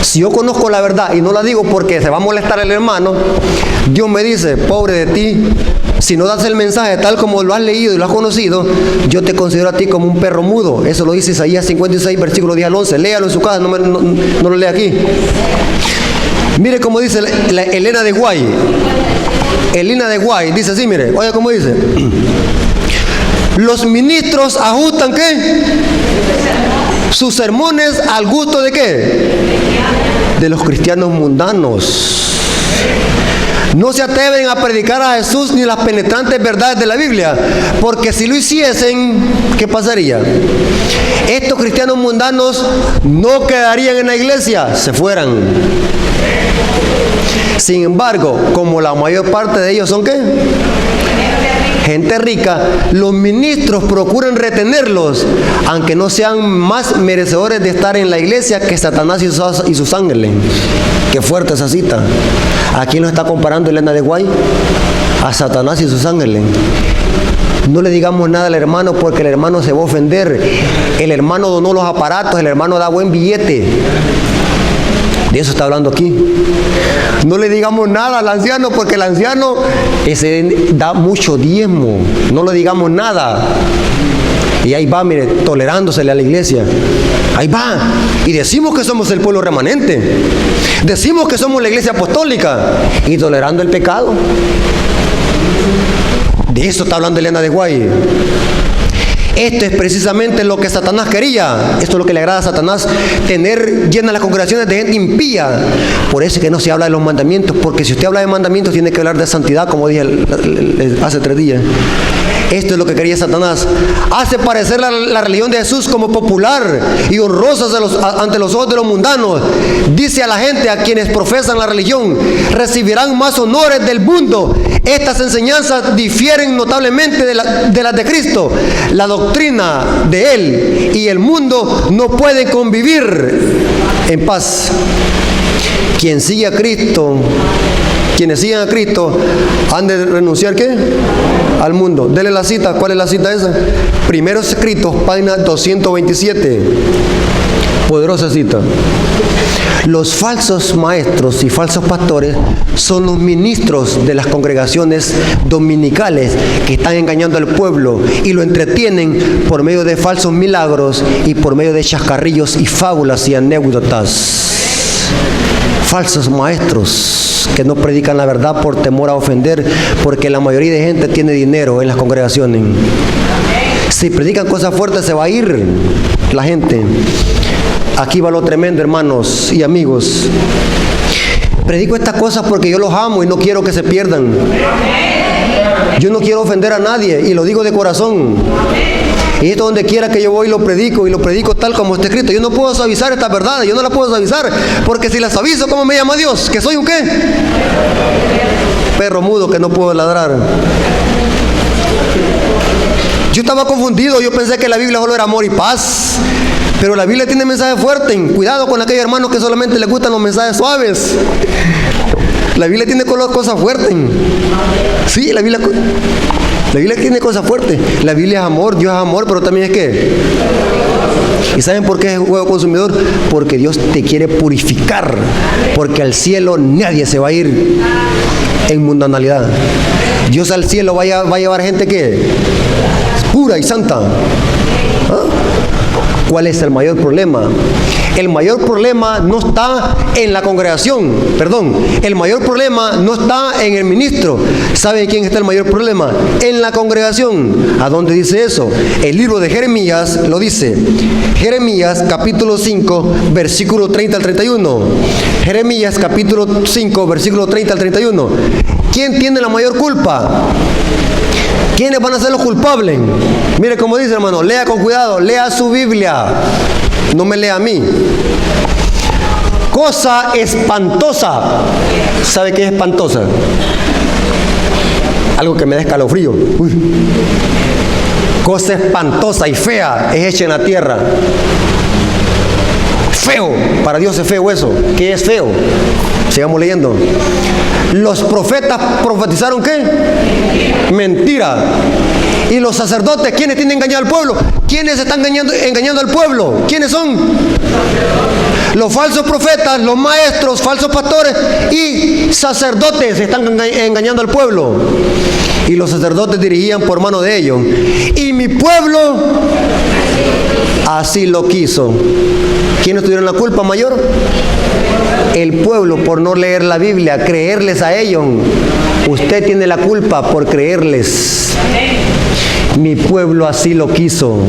Si yo conozco la verdad y no la digo porque se va a molestar el hermano, Dios me dice, pobre de ti, si no das el mensaje tal como lo has leído y lo has conocido, yo te considero a ti como un perro mudo. Eso lo dice Isaías 56, versículo 10 al 11. Léalo en su casa, no lo lea aquí. Mire cómo dice Elena de Guay. Elena de Guay dice así, mire, oiga cómo dice. Los ministros ajustan ¿qué? Sus sermones al gusto de ¿qué? De los cristianos mundanos. No se atreven a predicar a Jesús ni las penetrantes verdades de la Biblia, porque si lo hiciesen, ¿qué pasaría? Estos cristianos mundanos no quedarían en la iglesia, se fueran. Sin embargo, como la mayor parte de ellos son ¿qué? Gente rica, los ministros procuran retenerlos, aunque no sean más merecedores de estar en la iglesia que Satanás y sus ángeles. Qué fuerte esa cita. ¿A quién lo está comparando Elena de Guay? A Satanás y sus ángeles. No le digamos nada al hermano porque el hermano se va a ofender. El hermano donó los aparatos, el hermano da buen billete. De eso está hablando aquí. No le digamos nada al anciano porque el anciano da mucho diezmo. No le digamos nada. Y ahí va, mire, tolerándosele a la iglesia. Ahí va. Y decimos que somos el pueblo remanente. Decimos que somos la iglesia apostólica. Y tolerando el pecado. De eso está hablando Elena de Guay. Esto es precisamente lo que Satanás quería. Esto es lo que le agrada a Satanás, tener llenas las congregaciones de gente impía. Por eso es que no se habla de los mandamientos, porque si usted habla de mandamientos tiene que hablar de santidad, como dije hace 3 días. Esto es lo que quería Satanás. Hace parecer la religión de Jesús como popular y honrosa ante los ojos de los mundanos. Dice a la gente, a quienes profesan la religión, recibirán más honores del mundo. Estas enseñanzas difieren notablemente de las de Cristo. La doctrina de Él y el mundo no pueden convivir en paz. Quien sigue a Cristo, quienes siguen a Cristo, han de renunciar ¿qué? Al mundo. Dele la cita. ¿Cuál es la cita esa? Primeros Escritos, página 227. Poderosa cita. Los falsos maestros y falsos pastores son los ministros de las congregaciones dominicales que están engañando al pueblo y lo entretienen por medio de falsos milagros y por medio de chascarrillos y fábulas y anécdotas. Falsos maestros que no predican la verdad por temor a ofender, porque la mayoría de gente tiene dinero en las congregaciones. Si predican cosas fuertes se va a ir la gente. Aquí va lo tremendo, hermanos y amigos. Predico estas cosas porque yo los amo y no quiero que se pierdan. Yo no quiero ofender a nadie y lo digo de corazón. Y esto donde quiera que yo voy lo predico y lo predico tal como está escrito. Yo no puedo suavizar estas verdades, yo no las puedo suavizar, porque si las aviso, ¿cómo me llama Dios? ¿Que soy un qué? Perro mudo que no puedo ladrar. Yo estaba confundido, yo pensé que la Biblia solo era amor y paz. Pero la Biblia tiene mensajes fuertes. Cuidado con aquellos hermanos que solamente les gustan los mensajes suaves. La Biblia tiene cosas fuertes. Sí, la Biblia tiene cosas fuertes. La Biblia es amor, Dios es amor, pero también es ¿qué? ¿Y saben por qué es juego consumidor? Porque Dios te quiere purificar. Porque al cielo nadie se va a ir en mundanalidad. Dios al cielo va a llevar gente que pura y santa. ¿Ah? ¿Cuál es el mayor problema? El mayor problema no está en la congregación, el mayor problema no está en el ministro. ¿Saben quién está el mayor problema? En la congregación. ¿A dónde dice eso? El libro de Jeremías lo dice. Jeremías capítulo 5, versículo 30 al 31. Jeremías capítulo 5, versículo 30 al 31. ¿Quién tiene la mayor culpa? ¿Quiénes van a ser los culpables? Mire cómo dice, hermano, lea con cuidado, lea su Biblia, no me lea a mí. Cosa espantosa. ¿Sabe qué es espantosa? Algo que me da escalofrío. Uy. Cosa espantosa y fea es hecha en la tierra. Feo, para Dios es feo eso. ¿Qué es feo? Sigamos leyendo. Los profetas profetizaron ¿qué? Mentira. Y los sacerdotes, ¿quiénes tienen engañado al pueblo? ¿Quiénes están engañando al pueblo? ¿Quiénes son? Los falsos profetas, los maestros, falsos pastores y sacerdotes están engañando al pueblo. Y los sacerdotes dirigían por mano de ellos. Y mi pueblo así lo quiso. ¿Quiénes tuvieron la culpa mayor? El pueblo, por no leer la Biblia, creerles a ellos. Usted tiene la culpa por creerles. Mi pueblo así lo quiso.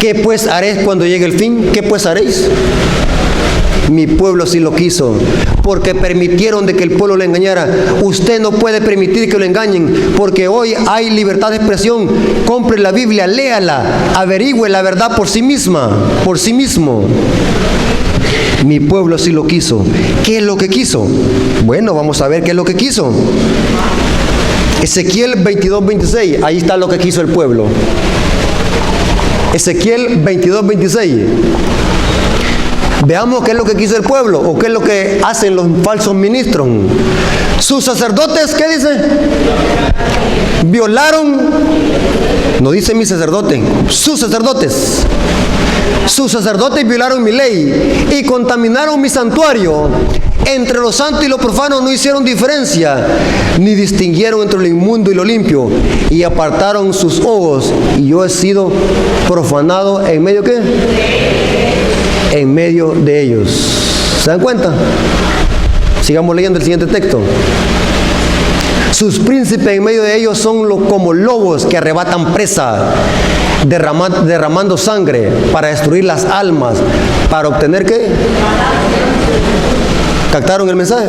¿Qué pues haréis cuando llegue el fin? ¿Qué pues haréis? Mi pueblo sí lo quiso, porque permitieron de que el pueblo le engañara. Usted no puede permitir que lo engañen, porque hoy hay libertad de expresión. Compre la Biblia, léala, averigüe la verdad por sí misma, por sí mismo. Mi pueblo sí lo quiso. ¿Qué es lo que quiso? Bueno, vamos a ver qué es lo que quiso. Ezequiel 22:26, ahí está lo que quiso el pueblo. Ezequiel 22:26. Veamos qué es lo que quiso el pueblo, o qué es lo que hacen los falsos ministros. Sus sacerdotes, ¿qué dice? Violaron, no dice mi sacerdote, sus sacerdotes. Sus sacerdotes violaron mi ley y contaminaron mi santuario. Entre lo santo y lo profano no hicieron diferencia, ni distinguieron entre lo inmundo y lo limpio, y apartaron sus ojos, y yo he sido profanado en medio, ¿qué? En medio de ellos. ¿Se dan cuenta? Sigamos leyendo el siguiente texto. Sus príncipes en medio de ellos son como lobos que arrebatan presa, derramando sangre para destruir las almas, para obtener ¿qué? ¿Captaron el mensaje?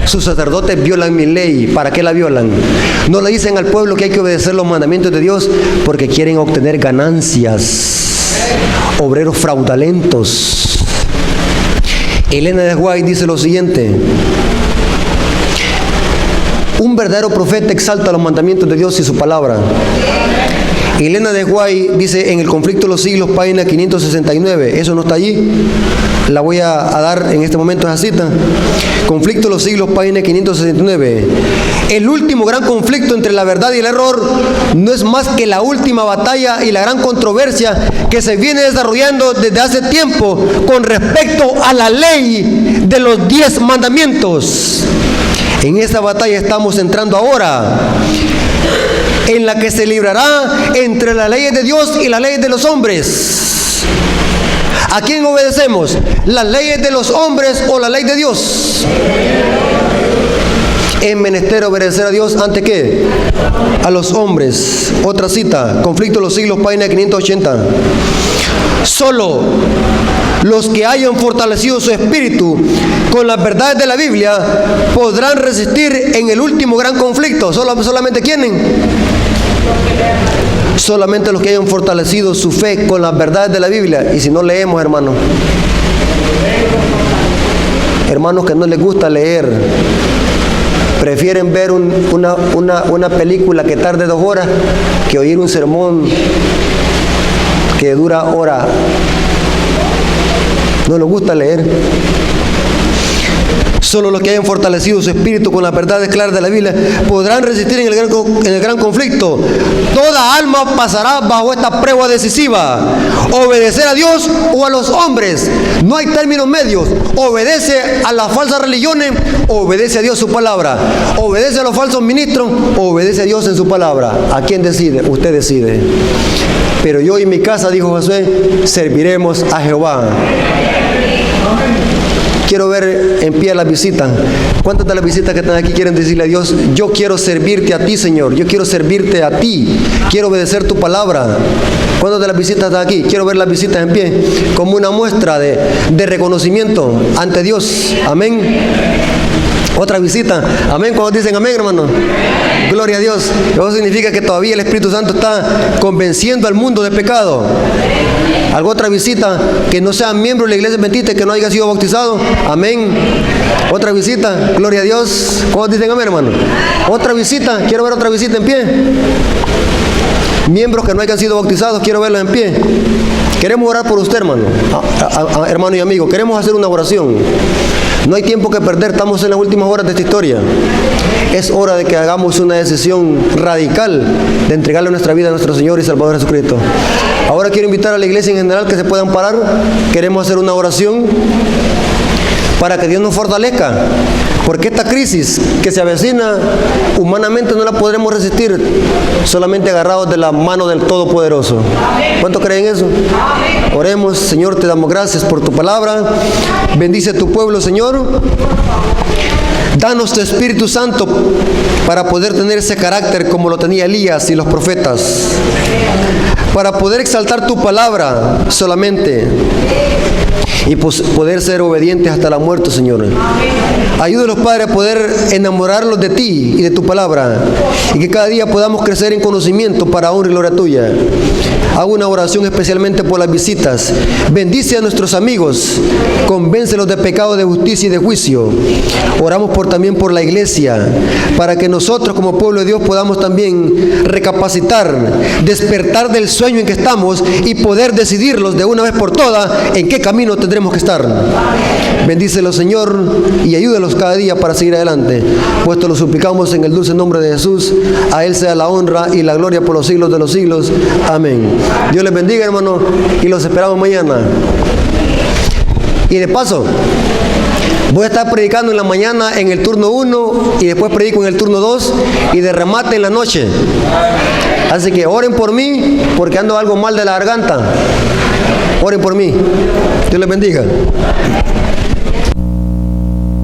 Sus sacerdotes violan mi ley. ¿Para qué la violan? No le dicen al pueblo que hay que obedecer los mandamientos de Dios porque quieren obtener ganancias. Obreros fraudulentos. Elena de White dice lo siguiente: un verdadero profeta exalta los mandamientos de Dios y su palabra. Elena de White dice en El conflicto de los siglos, página 569, eso no está allí, la voy a dar en este momento esa cita. Conflicto de los siglos, página 569. El último gran conflicto entre la verdad y el error no es más que la última batalla y la gran controversia que se viene desarrollando desde hace tiempo con respecto a la ley de los 10 mandamientos. En esta batalla estamos entrando ahora, en la que se librará entre las leyes de Dios y las leyes de los hombres. ¿A quién obedecemos? ¿Las leyes de los hombres o la ley de Dios? Es menester obedecer a Dios ante ¿qué? A los hombres. Otra cita, Conflicto de los siglos, página 580. Solo los que hayan fortalecido su espíritu con las verdades de la Biblia podrán resistir en el último gran conflicto. ¿Solamente quiénes? Solamente los que hayan fortalecido su fe con las verdades de la Biblia. Y si no leemos, hermanos que no les gusta leer, prefieren ver una película que tarde 2 horas que oír un sermón que dura hora. No les gusta leer. Solo los que hayan fortalecido su espíritu con las verdades claras de la Biblia podrán resistir en el gran conflicto. Toda alma pasará bajo esta prueba decisiva: obedecer a Dios o a los hombres. No hay términos medios. Obedece a las falsas religiones, obedece a Dios su palabra. Obedece a los falsos ministros, obedece a Dios en su palabra. ¿A quién decide? Usted decide. Pero yo y mi casa, dijo Josué, serviremos a Jehová. Quiero ver en pie las visitas. ¿Cuántas de las visitas que están aquí quieren decirle a Dios: yo quiero servirte a ti, Señor, yo quiero servirte a ti, quiero obedecer tu palabra? ¿Cuántas de las visitas están aquí? Quiero ver las visitas en pie como una muestra de reconocimiento ante Dios. Amén. Otra visita. Amén. Cuando dicen amén, hermano, gloria a Dios. Eso significa que todavía el Espíritu Santo está convenciendo al mundo de pecado. ¿Alguna otra visita? Que no sea miembro de la iglesia adventista, que no haya sido bautizado. Amén. Otra visita. Gloria a Dios. ¿Cuántos dicen amén, hermano? Otra visita. Quiero ver otra visita en pie. Miembros que no hayan sido bautizados, quiero verlos en pie. Queremos orar por usted, hermano, hermano y amigo. Queremos hacer una oración. No hay tiempo que perder, estamos en las últimas horas de esta historia. Es hora de que hagamos una decisión radical de entregarle nuestra vida a nuestro Señor y Salvador Jesucristo. Ahora quiero invitar a la iglesia en general que se puedan parar. Queremos hacer una oración para que Dios nos fortalezca, porque esta crisis que se avecina humanamente no la podremos resistir solamente agarrados de la mano del Todopoderoso. ¿Cuánto creen eso? Oremos. Señor, te damos gracias por tu palabra. Bendice a tu pueblo, Señor. Danos tu Espíritu Santo para poder tener ese carácter como lo tenía Elías y los profetas, para poder exaltar tu palabra solamente y poder ser obedientes hasta la muerte, Señor. Ayúdanos, Padre, a poder enamorarlos de ti y de tu palabra, y que cada día podamos crecer en conocimiento para honra y gloria tuya. Hago una oración especialmente por las visitas. Bendice a nuestros amigos, convéncelos de pecado, de justicia y de juicio. Oramos también por la iglesia, para que nosotros como pueblo de Dios podamos también recapacitar, despertar del sueño en que estamos y poder decidirlos de una vez por todas en qué camino tendremos que estar. Bendícelos, Señor, y ayúdalos cada día para seguir adelante. Pues esto lo suplicamos en el dulce nombre de Jesús. A Él sea la honra y la gloria por los siglos de los siglos. Amén. Dios les bendiga, hermano, y los esperamos mañana. Y de paso, voy a estar predicando en la mañana en el turno 1 y después predico en el turno 2 y de remate en la noche. Así que oren por mí porque ando algo mal de la garganta. Oren por mí. Dios les bendiga.